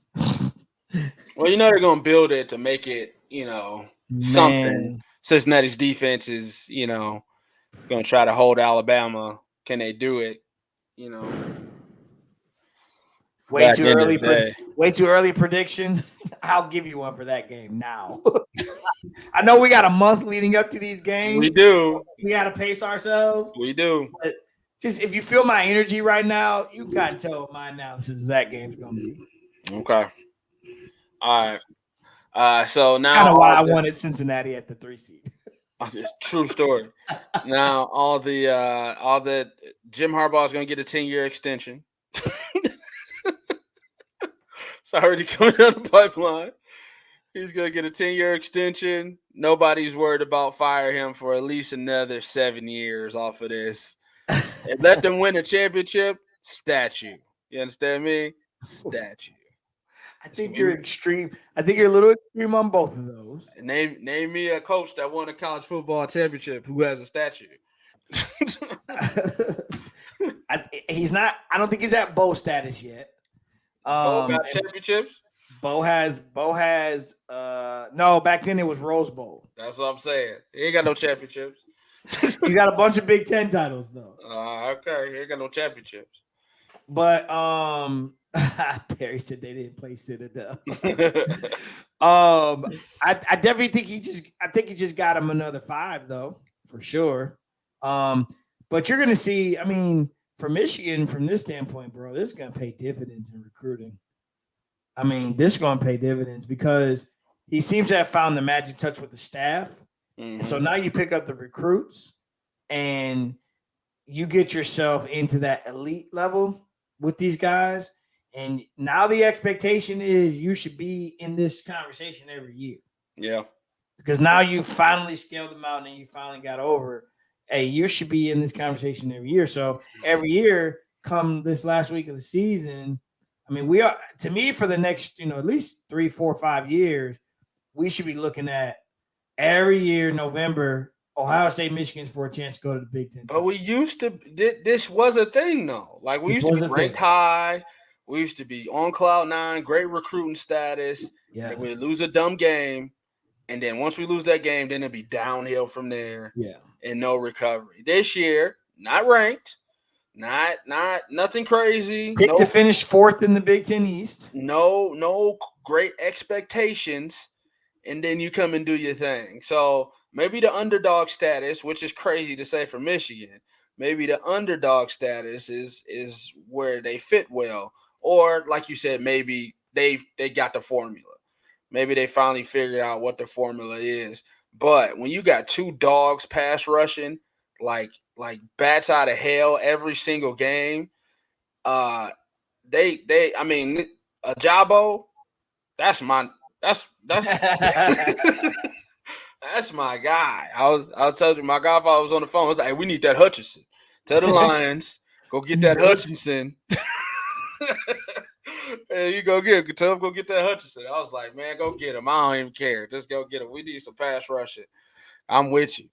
Well, they're going to build it to make it, something. Cincinnati's defense is, going to try to hold Alabama. Can they do it? Way too early prediction. I'll give you one for that game now. I know we got a month leading up to these games. We do. We got to pace ourselves. We do. But just if you feel my energy right now, you got to tell what my analysis of that game's going to be. Okay. All right. So now kind of why I wanted Cincinnati at the 3 seed. True story. Now all the Jim Harbaugh is going to get a 10-year extension. It's already coming down the pipeline. He's going to get a 10-year extension. Nobody's worried about firing him for at least another 7 years off of this. And let them win a championship, statue. You understand me? Statue. I think you're extreme. I think you're a little extreme on both of those. Name me a coach that won a college football championship who has a statue. He's not. I don't think he's at Bo status yet. Bo got championships? Bo has no, back then it was Rose Bowl. That's what I'm saying. He ain't got no championships. He got a bunch of Big Ten titles though. Okay. He ain't got no championships. But Perry said they didn't play Citadel. I definitely think he just got him another 5 though, for sure. But you're gonna see, I mean, for Michigan, from this standpoint, bro, this is going to pay dividends in recruiting. I mean, this is going to pay dividends because he seems to have found the magic touch with the staff. Mm-hmm. And so now you pick up the recruits and you get yourself into that elite level with these guys. And now the expectation is you should be in this conversation every year. Yeah. Because now you finally scaled them out and you finally got over it. Hey, you should be in this conversation every year. So every year, come this last week of the season, I mean, we are, to me, for the next, at least 3, 4, 5 years, we should be looking at every year, November, Ohio State, Michigan's for a chance to go to the Big Ten. But we used to, this was a thing, though. Like, we used to be ranked high. We used to be on cloud 9, great recruiting status. Yes. And we lose a dumb game. And then once we lose that game, then it'll be downhill from there. Yeah. And no recovery. This year, not ranked, nothing crazy. Picked to finish 4th in the Big Ten East. No great expectations, and then you come and do your thing. So maybe the underdog status, which is crazy to say for Michigan, maybe the underdog status is where they fit well. Or like you said, maybe they got the formula. Maybe they finally figured out what the formula is. But when you got 2 dogs pass rushing, like bats out of hell every single game, I mean, Ajabo, that's my that's my guy. I told you, my godfather was on the phone. I was like, hey, we need that Hutchinson. Tell the Lions, go get that Hutchinson. Hey, you tell him go get that Hutchinson. I was like, man, go get him. I don't even care. Just go get him. We need some pass rushing. I'm with you.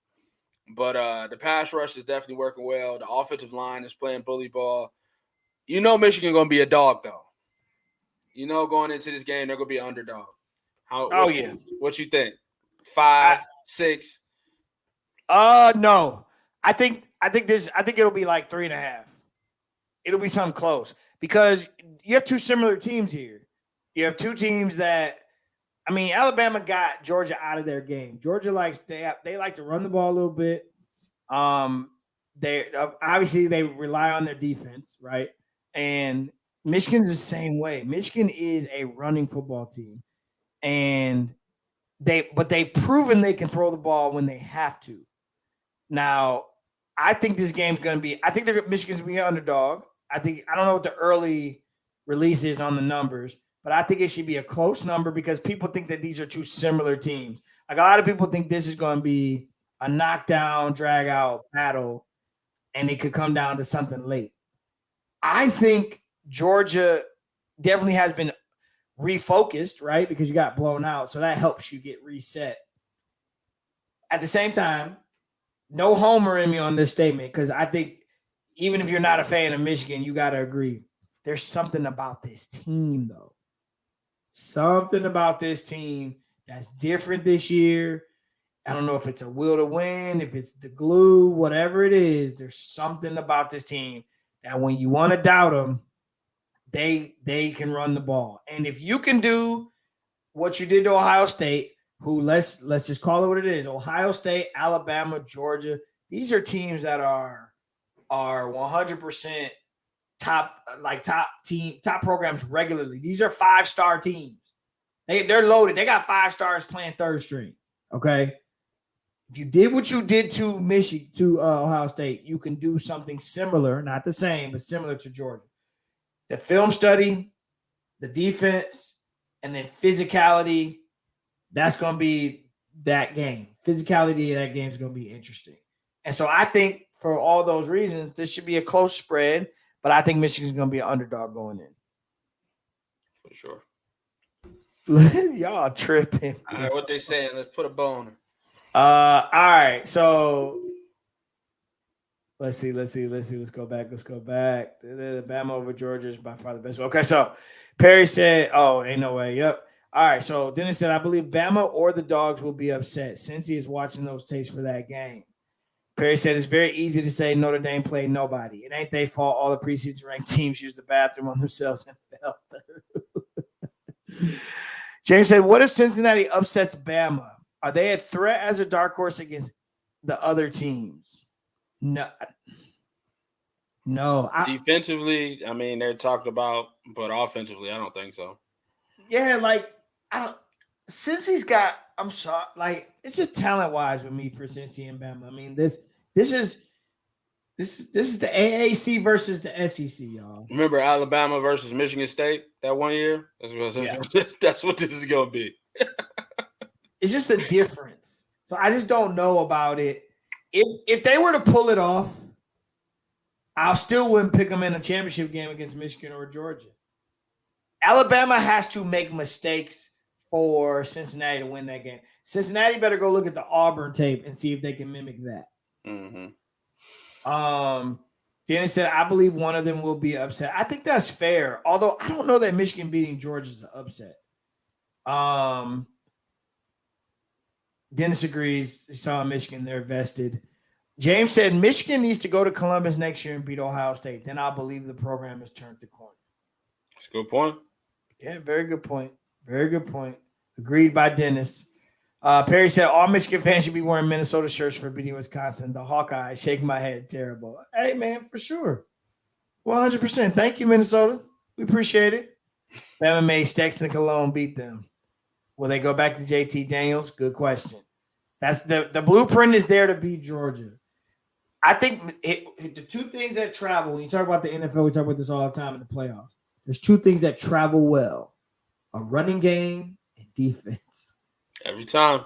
But the pass rush is definitely working well. The offensive line is playing bully ball. You know Michigan going to be a dog, though. You know going into this game, they're going to be an underdog. What you think? 5, 6? No. I think it'll be like 3.5. It'll be something close because you have two similar teams here. You have two teams that, I mean, Alabama got Georgia out of their game. Georgia they like to run the ball a little bit. They obviously they rely on their defense, right? And Michigan's the same way. Michigan is a running football team, and they've proven they can throw the ball when they have to. Now, I think this game's going to be. I think Michigan's going to be an underdog. I don't know what the early release is on the numbers, but I think it should be a close number because people think that these are two similar teams. Like a lot of people think this is going to be a knockdown, drag out battle, and it could come down to something late. I think Georgia definitely has been refocused, right? Because you got blown out. So that helps you get reset. At the same time, no homer in me on this statement because I think even if you're not a fan of Michigan, you got to agree. There's something about this team, though. Something about this team that's different this year. I don't know if it's a will to win, if it's the glue, whatever it is. There's something about this team that when you want to doubt them, they can run the ball. And if you can do what you did to Ohio State, who let's just call it what it is, Ohio State, Alabama, Georgia, these are teams that are 100% top programs regularly. These are 5-star teams. They're loaded. They got 5 stars playing third string. Okay. If you did what you did to Michigan, to Ohio State, you can do something similar, not the same, but similar to Georgia. The film study, the defense, and then physicality, that's going to be that game. Physicality of that game is going to be interesting. And so I think for all those reasons, this should be a close spread, but I think Michigan's going to be an underdog going in. For sure. Y'all tripping. All right, what they saying? Let's put a bow on it. All right. So let's see. Let's go back. The Bama over Georgia is by far the best. Okay, so Perry said, oh, ain't no way. Yep. All right. So Dennis said, I believe Bama or the Dogs will be upset since he is watching those tapes for that game. Perry said, it's very easy to say Notre Dame played nobody. It ain't their fault all the preseason ranked teams used the bathroom on themselves and fell through. James said, what if Cincinnati upsets Bama? Are they a threat as a dark horse against the other teams? No. Defensively, I mean, they're talked about, but offensively, I don't think so. Yeah, like, Cincy's got, I'm sorry, like, it's just talent-wise with me for Cincy and Bama. I mean, this is the AAC versus the SEC, y'all. Remember Alabama versus Michigan State that one year? That's what this is going to be. It's just a difference. So I just don't know about it. If they were to pull it off, I still wouldn't pick them in a championship game against Michigan or Georgia. Alabama has to make mistakes for Cincinnati to win that game. Cincinnati better go look at the Auburn tape and see if they can mimic that. Mm-hmm. Dennis said, I believe one of them will be upset. I think that's fair. Although I don't know that Michigan beating Georgia is an upset. Dennis agrees. He's talking Michigan. They're vested. James said, Michigan needs to go to Columbus next year and beat Ohio State. Then I'll believe the program has turned the corner. That's a good point. Yeah, very good point. Very good point. Agreed by Dennis. Perry said, all Michigan fans should be wearing Minnesota shirts for beating Wisconsin. The Hawkeye, shaking my head, terrible. Hey, man, for sure. 100%. Thank you, Minnesota. We appreciate it. Bama made Sexton Cologne beat them. Will they go back to JT Daniels? Good question. That's the blueprint is there to beat Georgia. I think the two things that travel, when you talk about the NFL, we talk about this all the time in the playoffs. There's two things that travel well: a running game and defense. Every time.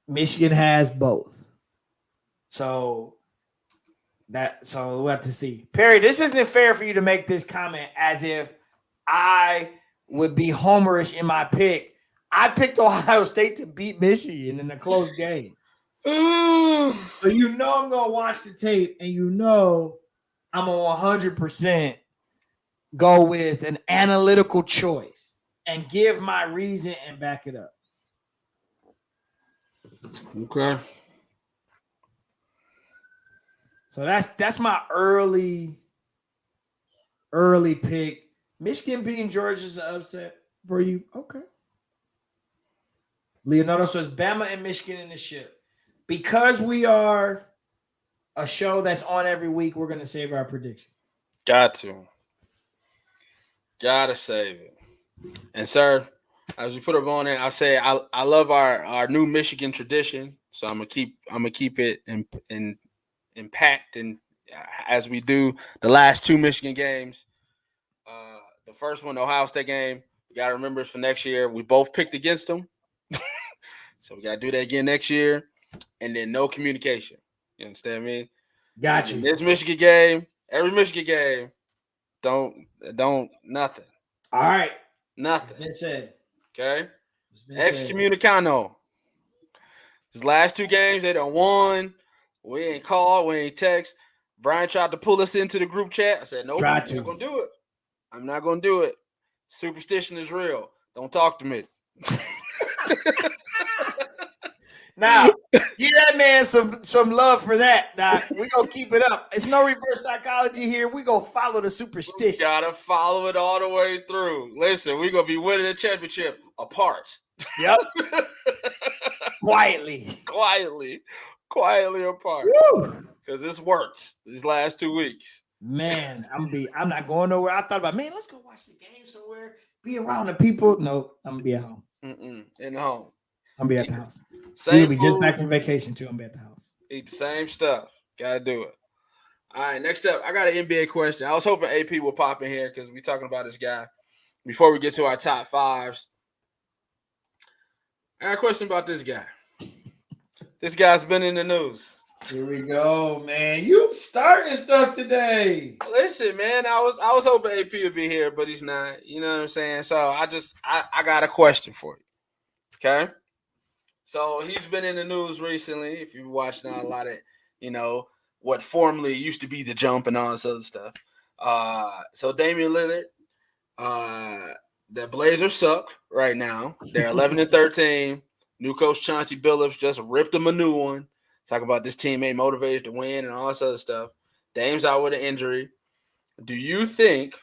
Michigan has both. So we'll have to see. Perry, this isn't fair for you to make this comment as if I would be homerish in my pick. I picked Ohio State to beat Michigan in a close game. So you know I'm gonna watch the tape, and you know I'm gonna 100% go with an analytical choice and give my reason and back it up. Okay. So that's my early pick. Michigan beating Georgia's an upset for you. Okay. Leonardo says Bama and Michigan in the ship. Because we are a show that's on every week, we're going to save our predictions. Got to. Gotta save it. And sir, as we put up on it, I say I love our new Michigan tradition. So I'm gonna keep it in impact and as we do the last two Michigan games. The first one, the Ohio State game, we gotta remember it's for next year. We both picked against them. So we gotta do that again next year. And then no communication. You understand me? Got you. This Michigan game, every Michigan game, don't nothing. All right. Nothing. It's been said. Okay. Excommunicano. These last two games, they done won. We ain't called, we ain't text. Brian tried to pull us into the group chat. I said, nope, I'm not gonna do it. I'm not gonna do it. Superstition is real. Don't talk to me. Now, give that man some love for that. Now, we gonna keep it up. It's no reverse psychology here. We gonna follow the superstition. We gotta follow it all the way through. Listen, we gonna be winning the championship apart. Yep. Quietly apart. Because this works these last 2 weeks. Man, I'm not going nowhere. I thought about, man, let's go watch the game somewhere. Be around the people. No, I'm gonna be at home. In the home. I'm gonna be at the house. We'll be just back from vacation too. I'm gonna be at the house. Eat the same stuff. Gotta do it. All right, next up, I got an NBA question. I was hoping AP would pop in here because we're talking about this guy. Before we get to our top fives, I got a question about this guy. This guy's been in the news. Here we go, man. You starting stuff today. Listen, man, I was hoping AP would be here, but he's not. You know what I'm saying? So I got a question for you. Okay? So he's been in the news recently. If you're watching a lot of, what formerly used to be the Jump and all this other stuff. So Damian Lillard, the Blazers suck right now. They're 11-13. New coach Chauncey Billups just ripped them a new one. Talk about this team ain't motivated to win and all this other stuff. Dame's out with an injury. Do you think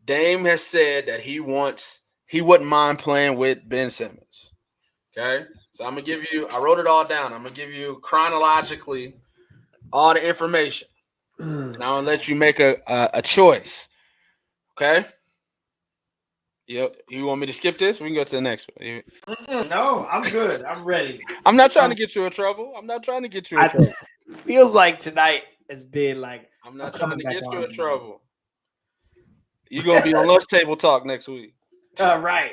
Dame has said that he wouldn't mind playing with Ben Simmons? Okay? So I'm going to give you – I wrote it all down. I'm going to give you chronologically all the information. And I'm going to let you make a choice. Okay? You want me to skip this? We can go to the next one. No, I'm good. I'm ready. I'm not trying to get you in trouble. Feels like tonight has been like I'm not trying to get you in trouble. You're going to be on lunch table talk next week. Right.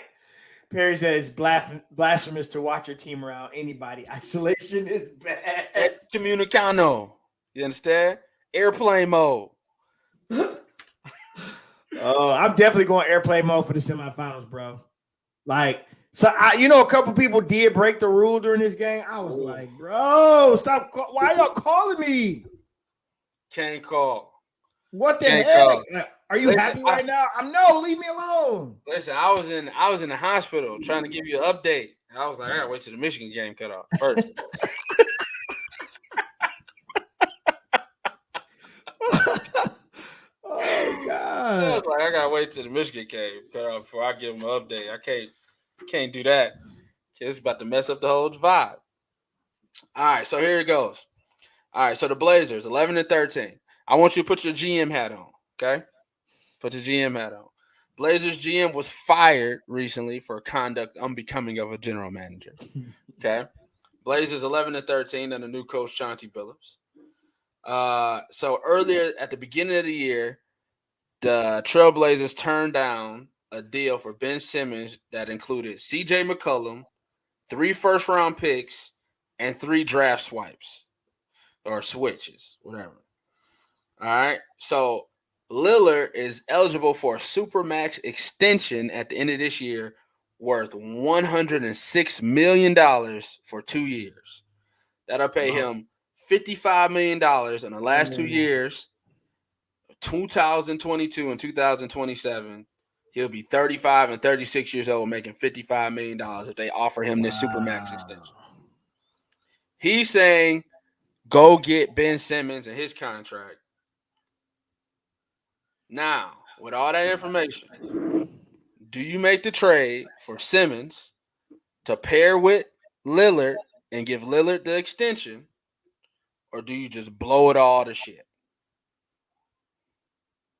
Perry says blasphemous to watch your team around anybody. Isolation is bad. Excommunicano. You understand? Airplane mode. Oh, I'm definitely going airplane mode for the semifinals, bro. Like, so a couple people did break the rule during this game. I was like, bro, stop. Why are y'all calling me? Can't call. What the heck? Are you happy right now? No, leave me alone. Listen, I was in the hospital trying to give you an update. And I was like, I gotta wait till the Michigan game cut off first. Oh God! I was like, I gotta wait till the Michigan game cut off before I give them an update. I can't do that. It's about to mess up the whole vibe. All right, so here it goes. All right, so the Blazers, 11-13. I want you to put your GM hat on, okay? Put your GM hat on. Blazers GM was fired recently for conduct unbecoming of a general manager. Okay? Blazers 11-13 under new coach Chauncey Billups. So earlier at the beginning of the year, the Trailblazers turned down a deal for Ben Simmons that included CJ McCollum, 3 first-round picks, and 3 draft swipes or switches, whatever. All right. So Lillard is eligible for a Supermax extension at the end of this year worth $106 million for 2 years. That'll pay him $55 million in the last 2 years, 2022 and 2027. He'll be 35 and 36 years old, making $55 million if they offer him this Supermax extension. He's saying, go get Ben Simmons and his contract. Now, with all that information, do you make the trade for Simmons to pair with Lillard and give Lillard the extension, or do you just blow it all to shit?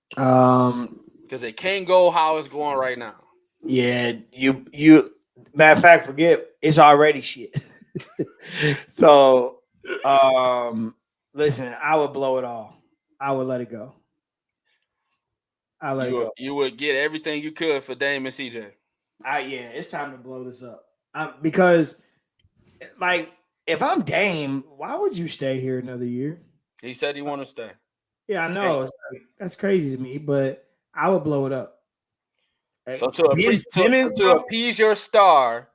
Because it can't go how it's going right now. Yeah, you matter of fact, forget it's already shit. So listen, I would blow it all. I would let it go. I'll let it go. You would get everything you could for Dame and CJ. Yeah, it's time to blow this up. Because like if I'm Dame, why would you stay here another year? He said he want to stay. Yeah, I know. It's like, that's crazy to me, but I would blow it up. So to appease your star,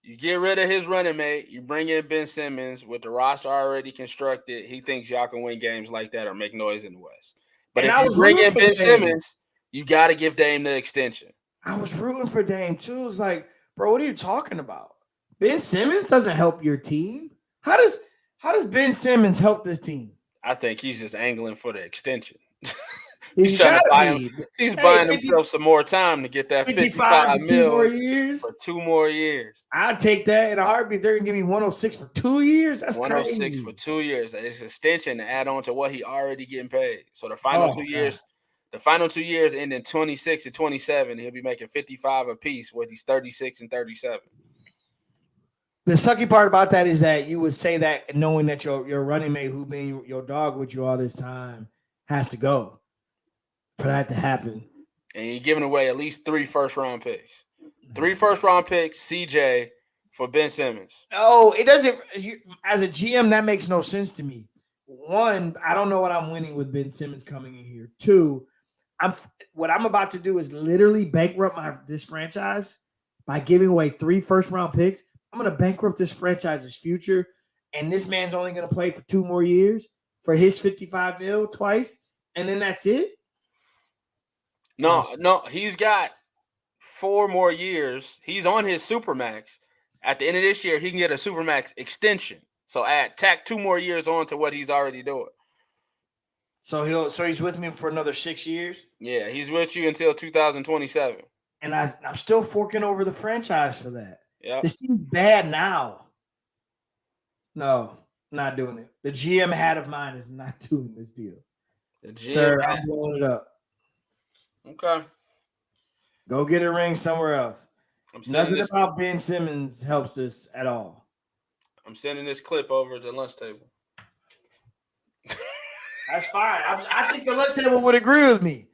you get rid of his running mate. You bring in Ben Simmons with the roster already constructed. He thinks y'all can win games like that or make noise in the West. But if you bring in Ben Simmons, you got to give Dame the extension. I was rooting for Dame too. It's like, bro, what are you talking about? Ben Simmons doesn't help your team. How does Ben Simmons help this team? I think he's just angling for the extension. He's trying to buy him. He's buying himself some more time to get that 55 million for 2 more years. I'd take that in a heartbeat. They're gonna give me 106 for 2 years. That's 106 crazy. for 2 years. It's an extension to add on to what he already getting paid. So the final 2 years, ending 26 and 27, he'll be making 55 apiece, where he's 36 and 37. The sucky part about that is that you would say that knowing that your running mate, who been your dog with you all this time, has to go for that to happen. And you're giving away at least 3 first-round picks. 3 first-round picks, CJ, for Ben Simmons. Oh, it doesn't. As a GM, that makes no sense to me. 1, I don't know what I'm winning with Ben Simmons coming in here. 2, what I'm about to do is literally bankrupt this franchise by giving away 3 first-round picks. I'm going to bankrupt this franchise's future, and this man's only going to play for 2 more years for his 55 mil twice, and then that's it? No, he's got 4 more years. He's on his Supermax. At the end of this year, he can get a Supermax extension. So tack 2 more years on to what he's already doing. So he's with me for another 6 years? Yeah, he's with you until 2027. And I'm still forking over the franchise for that. Yeah, this team's bad now. No, not doing it. The GM hat of mine is not doing this deal. Sir, I'm blowing it up. Okay. Go get a ring somewhere else. Nothing about Ben Simmons helps this at all. I'm sending this clip over to the lunch table. That's fine. I think the lunch table would agree with me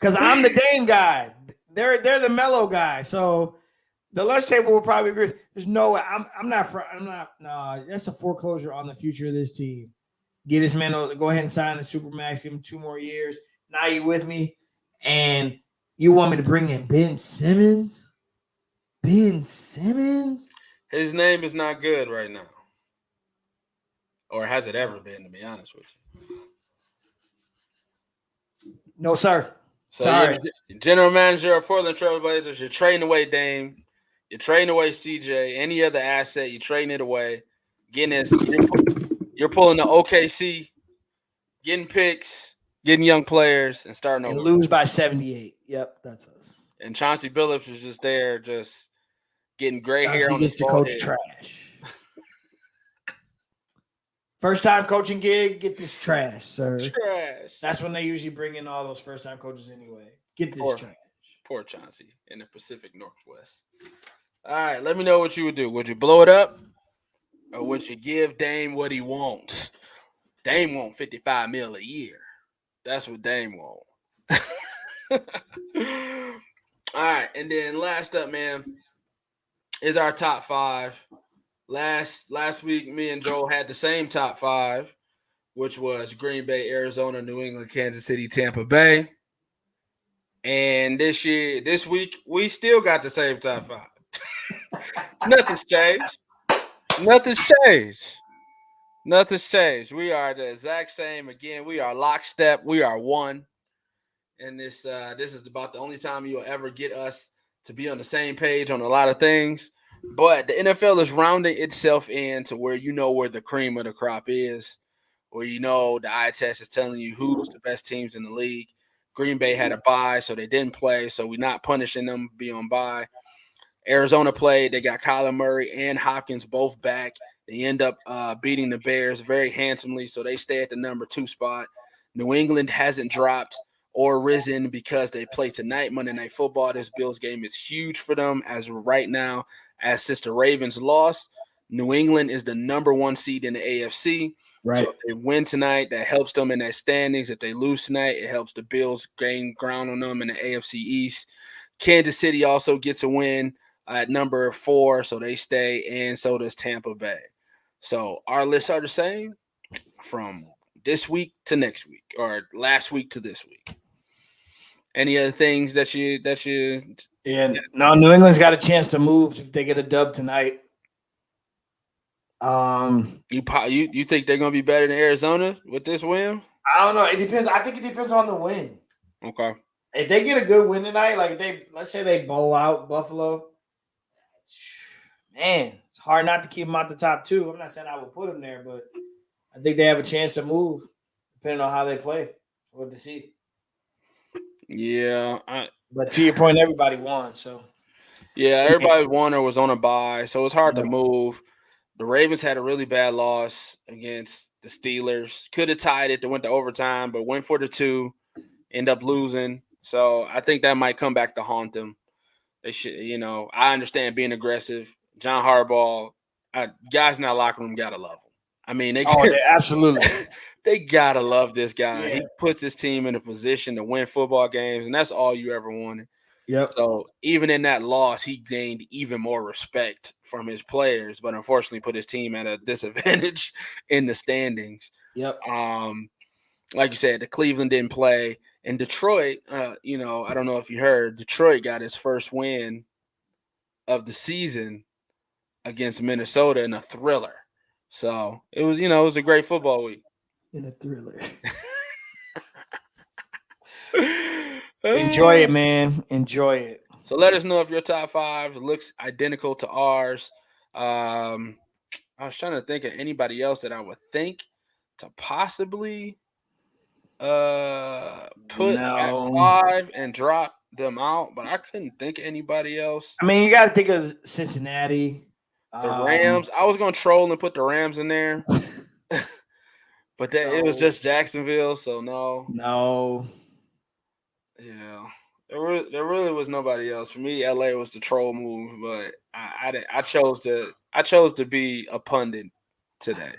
because I'm the Dame guy. They're the mellow guy. So the lunch table will probably agree. There's no way. I'm not. No, that's a foreclosure on the future of this team. Get this man. Go ahead and sign the Supermax. Give him 2 more years. Now you with me, and you want me to bring in Ben Simmons? Ben Simmons? His name is not good right now, or has it ever been? To be honest with you. No, sir. So sorry. General manager of Portland Trail Blazers, you're trading away Dame. You're trading away CJ. Any other asset, you're trading it away. Getting this, you're pulling the OKC, getting picks, getting young players, and starting over. And lose by 78. Yep, that's us. And Chauncey Billups is just there, just getting gray hair on his coach trash. First time coaching gig, get this trash, sir. Trash. That's when they usually bring in all those first time coaches anyway. Get this trash. Poor Chauncey in the Pacific Northwest. All right, let me know what you would do. Would you blow it up, or would you give Dame what he wants? Dame wants 55 mil a year. That's what Dame wants. All right, and then last up, man, is our top 5. Last week, me and Joel had the same top 5, which was Green Bay, Arizona, New England, Kansas City, Tampa Bay. And this week, we still got the same top five. Nothing's changed. Nothing's changed. Nothing's changed. We are the exact same. Again, we are lockstep. We are one. And this is about the only time you'll ever get us to be on the same page on a lot of things. But the NFL is rounding itself in to where you know where the cream of the crop is, where you know the eye test is telling you who's the best teams in the league. Green Bay had a bye, so they didn't play, so we're not punishing them be on bye. Arizona played. They got Kyler Murray and Hopkins both back. They end up beating the Bears very handsomely, so they stay at the number 2 spot. New England hasn't dropped or risen because they play tonight, Monday Night Football. This Bills game is huge for them as of right now. As since the Ravens lost, New England is the number 1 seed in the AFC. Right. So if they win tonight, that helps them in their standings. If they lose tonight, it helps the Bills gain ground on them in the AFC East. Kansas City also gets a win at number 4, so they stay, and so does Tampa Bay. So our lists are the same from this week to next week, or last week to this week. Any other things that you Yeah, no, New England's got a chance to move if they get a dub tonight. You think they're gonna be better than Arizona with this win? I don't know. It depends. I think it depends on the win. Okay. If they get a good win tonight, like let's say they bowl out Buffalo, man, it's hard not to keep them out the top 2. I'm not saying I would put them there, but I think they have a chance to move depending on how they play. What to see. Yeah, but to your point, everybody won. So yeah, everybody won or was on a bye, so it's hard to move. The Ravens had a really bad loss against the Steelers. Could have tied it. They went to overtime, but went for the 2. End up losing. So I think that might come back to haunt them. They should, I understand being aggressive. John Harbaugh, guys in that locker room gotta love him. I mean, absolutely. They gotta love this guy. Yeah. He puts his team in a position to win football games, and that's all you ever wanted. Yep. So even in that loss, he gained even more respect from his players, but unfortunately put his team at a disadvantage in the standings. Yep. Like you said, the Cleveland didn't play. And Detroit, I don't know if you heard, Detroit got his first win of the season against Minnesota in a thriller. So it was a great football week. In a thriller. Enjoy it, man. Enjoy it. So let us know if your top 5 looks identical to ours. I was trying to think of anybody else that I would think to possibly put at 5 and drop them out, but I couldn't think of anybody else. I mean, you got to think of Cincinnati. The Rams. I was going to troll and put the Rams in there. But it was just Jacksonville, so no. Yeah. There really was nobody else. For me, LA was the troll move, but I chose to be a pundit today.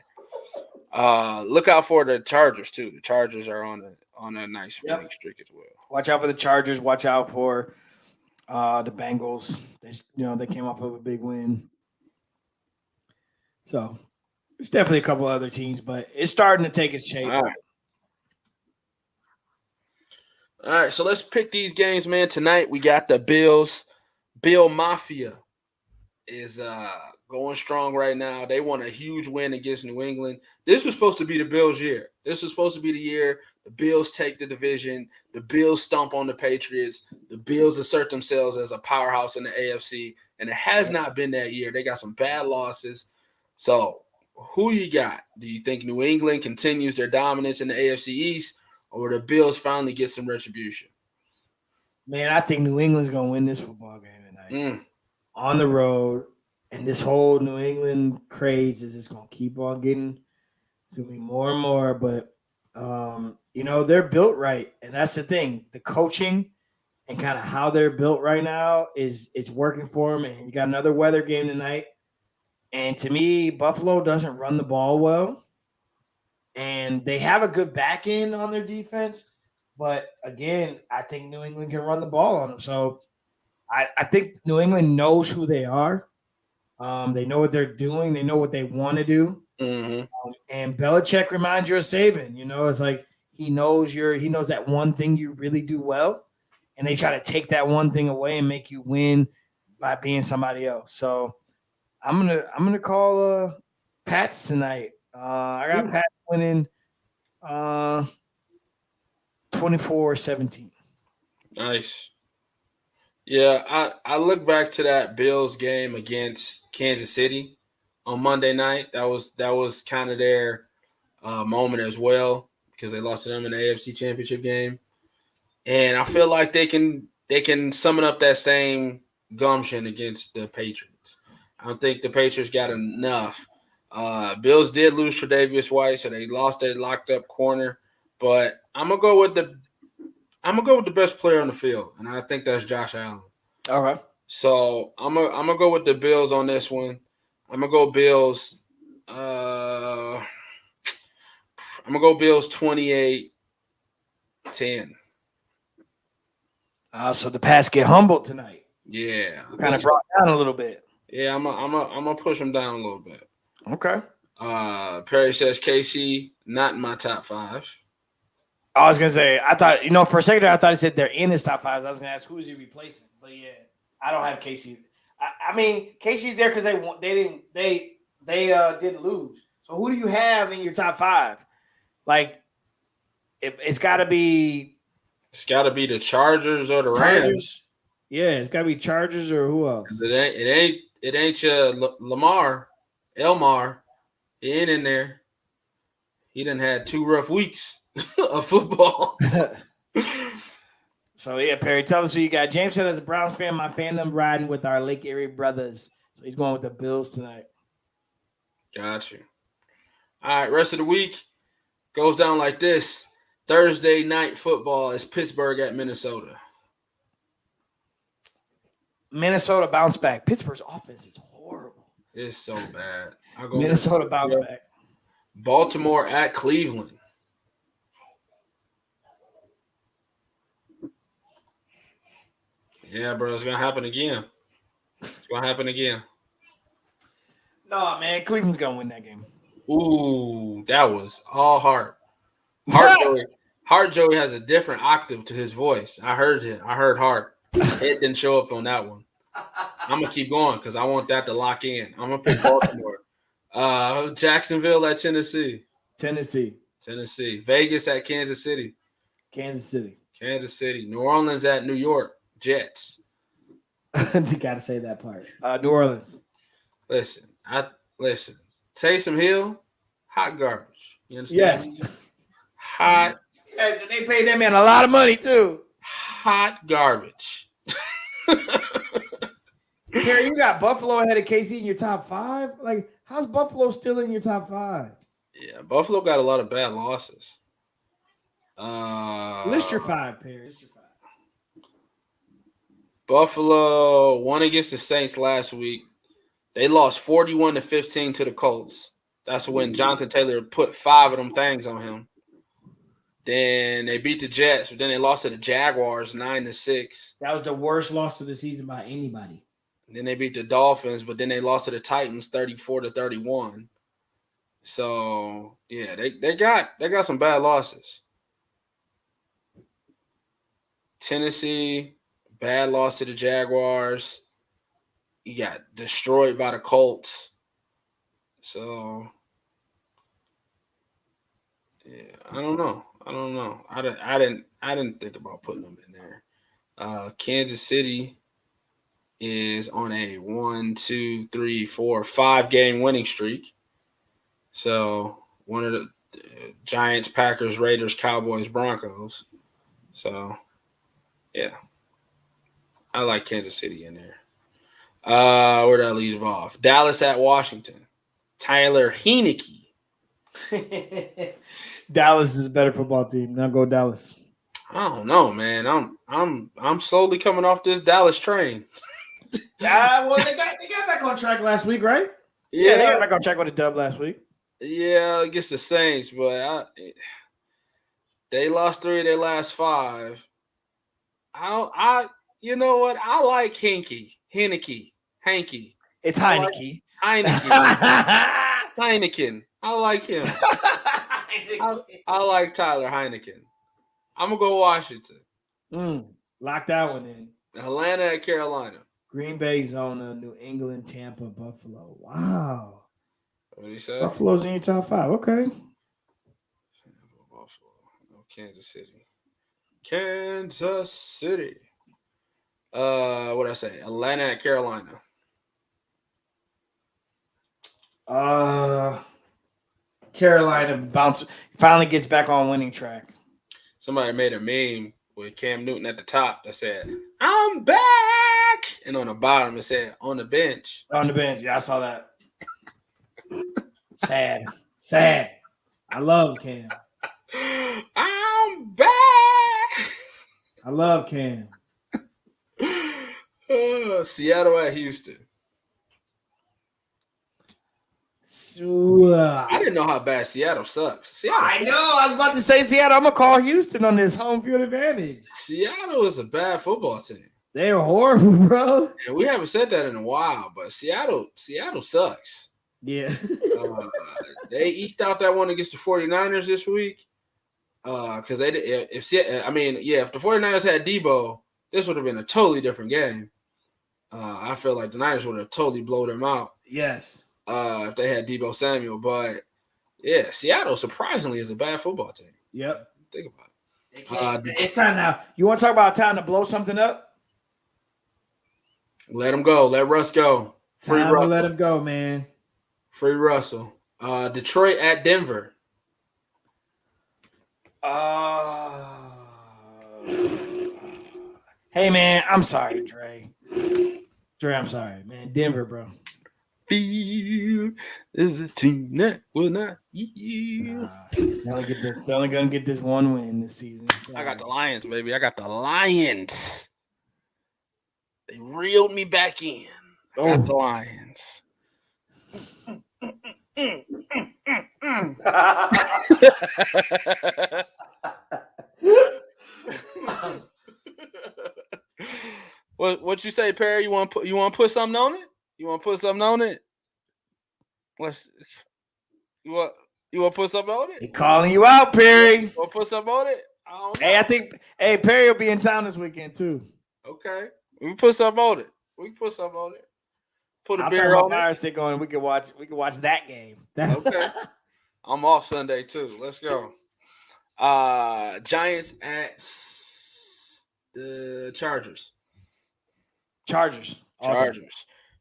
Look out for the Chargers too. The Chargers are on a nice winning streak as well. Watch out for the Chargers. Watch out for the Bengals. They came off of a big win. So there's definitely a couple other teams, but it's starting to take its shape. All right, so let's pick these games, man. Tonight we got the Bills. Bill Mafia is going strong right now. They won a huge win against New England. This was supposed to be the Bills' year. This was supposed to be the year the Bills take the division. The Bills stomp on the Patriots. The Bills assert themselves as a powerhouse in the AFC, and it has not been that year. They got some bad losses. So who you got? Do you think New England continues their dominance in the AFC East, or the Bills finally get some retribution? Man, I think New England's going to win this football game tonight. On the road, and this whole New England craze is just going to keep on getting to me more and more. But, they're built right, and that's the thing. The coaching and kind of how they're built right now it's working for them, and you got another weather game tonight. And to me, Buffalo doesn't run the ball well. And they have a good back end on their defense. But, again, I think New England can run the ball on them. So, I think New England knows who they are. They know what they're doing. They know what they want to do. Mm-hmm. And Belichick reminds you of Saban. It's like he knows that one thing you really do well. and they try to take that one thing away and make you win by being somebody else. So I'm gonna call Pats tonight. I got Pats winning 24-17. Nice. Yeah, I look back to that Bills game against Kansas City on Monday night. That was kind of their moment as well because they lost to them in the AFC Championship game, and I feel like they can summon up that same gumption against the Patriots. I don't think the Patriots got enough. Bills did lose Tre'Davious White, so they lost their locked up corner. But I'm gonna go with the best player on the field, and I think that's Josh Allen. All right. So I'm gonna go with the Bills on this one. I'm gonna go Bills. I'm gonna go Bills 28-10. So the Pats get humbled tonight. Yeah, Kind of brought down a little bit. Yeah, I'm gonna push them down a little bit. Okay. Perry says KC not in my top 5. I was gonna say, I thought, for a second there, I thought he said they're in his top 5. I was gonna ask who's he replacing, but yeah, I don't have KC. I mean, KC's there because they didn't lose. So who do you have in your top 5? Like, it's got to be. It's got to be the Chargers or the Rams. Yeah, it's got to be Chargers or who else? It ain't your Elmar. He ain't in there. He done had 2 rough weeks of football. So, yeah, Perry, tell us who you got. James said, as a Browns fan, my fandom riding with our Lake Erie brothers. So he's going with the Bills tonight. Got you. All right, rest of the week goes down like this. Thursday night football is Pittsburgh at Minnesota. Minnesota bounce back. Pittsburgh's offense is horrible. It's so bad. Minnesota bounce back. Baltimore at Cleveland. Yeah, bro, it's going to happen again. No, man, Cleveland's going to win that game. Ooh, that was all heart. Heart Joey has a different octave to his voice. I heard it. I heard heart. It didn't show up on that one. I'm going to keep going because I want that to lock in. I'm going to pick Baltimore. Jacksonville at Tennessee. Tennessee. Vegas at Kansas City. Kansas City. New Orleans at New York. Jets. You got to say that part. New Orleans. Listen. Taysom Hill, hot garbage. You understand? Yes. Hot. Yes, and they paid that man a lot of money too. Hot garbage. Perry, you got Buffalo ahead of KC in your top 5? Like, how's Buffalo still in your top 5? Yeah, Buffalo got a lot of bad losses. List your 5, Perry. Buffalo won against the Saints last week. They lost 41-15 to the Colts. That's when Jonathan Taylor put 5 of them things on him. Then they beat the Jets, but then they lost to the Jaguars 9-6. That was the worst loss of the season by anybody. Then they beat the Dolphins, but then they lost to the Titans 34-31. So yeah, they got some bad losses. Tennessee, bad loss to the Jaguars. You got destroyed by the Colts. So yeah, I don't know. I didn't think about putting them in there. Kansas City is on a 5-game winning streak. So one of the Giants, Packers, Raiders, Cowboys, Broncos. So yeah, I like Kansas City in there. Where did I leave off? Dallas at Washington. Tyler Heineke. Dallas is a better football team. Now go Dallas. I don't know, man. I'm slowly coming off this Dallas train. Well, they got back on track last week, right? Yeah, they got back on track with a dub last week. Yeah, against the Saints, but they lost 3 of their last 5. You know what? I like Hanky. It's Heineke. Heineken. I like him. I like Tyler Heineken. I'm gonna go Washington. Lock that one in. Atlanta at Carolina. Green Bay, Zona, New England, Tampa, Buffalo. Wow. What do you say? Buffalo's in your top 5. Okay. Buffalo. No, Kansas City. Kansas City. What did I say? Atlanta at Carolina. Carolina finally gets back on winning track. Somebody made a meme with Cam Newton at the top that said, "I'm back," and on the bottom it said, "On the bench." On the bench. Yeah, I saw that. Sad. I love Cam. I'm back. I love Cam. Seattle at Houston. I didn't know how bad Seattle sucks. I know. I was about to say Seattle. I'm going to call Houston on this home field advantage. Seattle is a bad football team. They're horrible, bro. And we haven't said that in a while, but Seattle sucks. Yeah. They eked out that one against the 49ers this week. Because if the 49ers had Debo, this would have been a totally different game. I feel like the Niners would have totally blown them out. Yes. If they had Debo Samuel. But, yeah, Seattle surprisingly is a bad football team. Yep. Think about it. It's time now. You want to talk about time to blow something up? Let him go. Let Russ go. Free Russell. Let him go, man. Free Russell. Detroit at Denver. Hey, man, I'm sorry, Dre. I'm sorry, man. Denver, bro. Fear is a team that will not yield. They're only gonna get this one win this season. I got the Lions, baby. I got the Lions. They reeled me back in. I got the Lions. What you say, Perry? You want to put something on it? You want to put something on it? You want to put something on it? He calling you out, Perry. Want to put something on it? I think Perry will be in town this weekend too. Okay, we can put something on it. Put a beer on Fire Stick on. We can watch that game. Okay, I'm off Sunday too. Let's go. Giants at the Chargers. Chargers.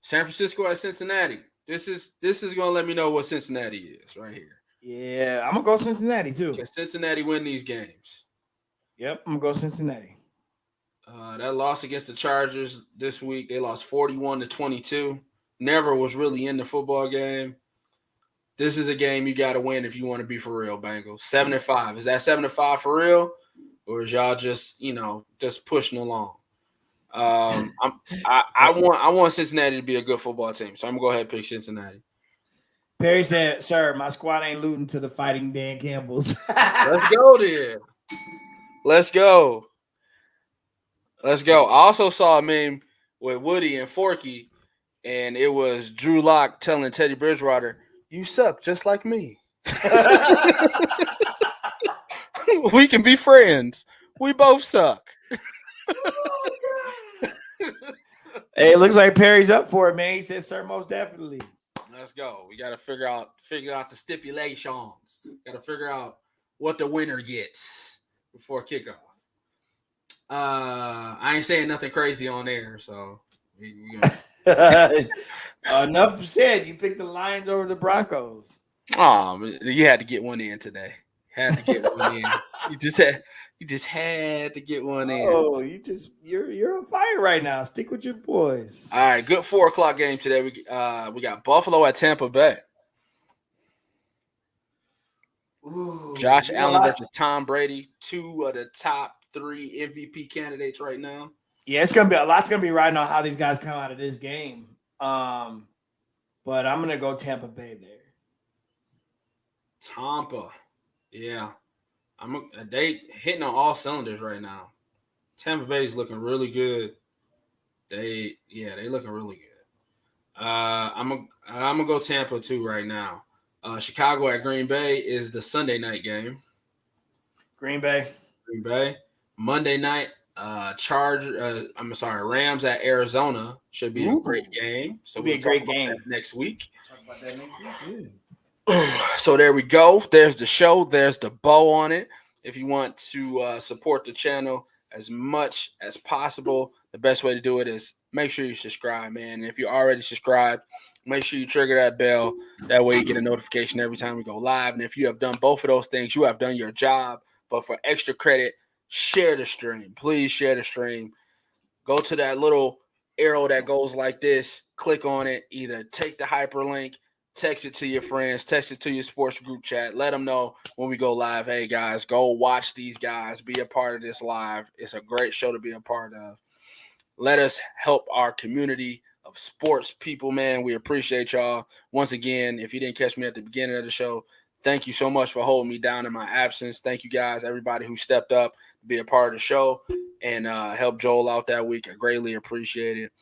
San Francisco at Cincinnati. This is gonna let me know what Cincinnati is right here. Yeah, I'm gonna go Cincinnati too. Can Cincinnati win these games? Yep, I'm gonna go Cincinnati. That loss against the Chargers this week, they lost 41-22. Never was really in the football game. This is a game you got to win if you want to be for real, Bengals. 7-5. Is that 7-5 for real, or is y'all just pushing along? I want Cincinnati to be a good football team, so I'm gonna go ahead and pick Cincinnati. Perry said, "Sir, my squad ain't looting to the Fighting Dan Campbells." Let's go then. Let's go. I also saw a meme with Woody and Forky, and it was Drew Lock telling Teddy Bridgewater, "You suck just like me. We can be friends. We both suck." Hey, it looks like Perry's up for it, man. He said, "Sir, most definitely." Let's go. We got to figure out the stipulations. Got to figure out what the winner gets before kickoff. I ain't saying nothing crazy on air, so enough said. You picked the Lions over the Broncos. You had to get one in today. Had to get one in. You just had to get one in. Oh, you're on fire right now. Stick with your boys. All right, good 4:00 game today. We got Buffalo at Tampa Bay. Ooh, Josh Allen versus Tom Brady, 2 of the top 3 MVP candidates right now. Yeah, it's gonna be a lot's gonna be riding on how these guys come out of this game. But I'm gonna go Tampa Bay there. Tampa, yeah. They hitting on all cylinders right now. Tampa Bay's looking really good. They looking really good. I'm gonna go Tampa too right now. Chicago at Green Bay is the Sunday night game. Green Bay. Monday night, Rams at Arizona should be a great game. So we'll be a great game next week. Talk about that next week. So there we go. There's the show. There's the bow on it. If you want to support the channel as much as possible, the best way to do it is make sure you subscribe, man. And if you're already subscribed, make sure you trigger that bell. That way you get a notification every time we go live. And if you have done both of those things, you have done your job. But for extra credit, share the stream. Please share the stream. Go to that little arrow that goes like this. Click on it. Either take the hyperlink, text it to your friends, text it to your sports group chat. Let them know when we go live. Hey, guys, go watch these guys. Be a part of this live. It's a great show to be a part of. Let us help our community of sports people, man. We appreciate y'all. Once again, if you didn't catch me at the beginning of the show, thank you so much for holding me down in my absence. Thank you guys, everybody who stepped up to be a part of the show and help Joel out that week. I greatly appreciate it.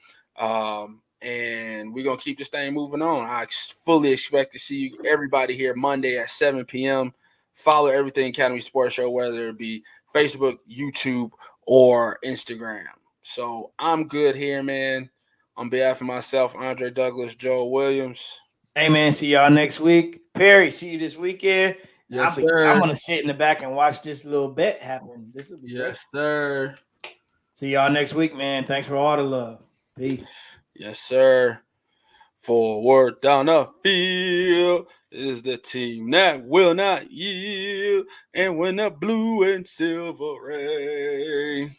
And we're going to keep this thing moving on. I fully expect to see everybody here Monday at 7 p.m. Follow Everything Academy Sports Show, whether it be Facebook, YouTube, or Instagram. So I'm good here, man. On behalf of myself, Andre Douglas, Joel Williams. Hey, man, see y'all next week. Perry, see you this weekend. Yes, sir. I'm going to sit in the back and watch this little bet happen. This will be great. Yes, sir. See y'all next week, man. Thanks for all the love. Peace. Yes, sir. Forward down the field is the team that will not yield and win the blue and silver ring.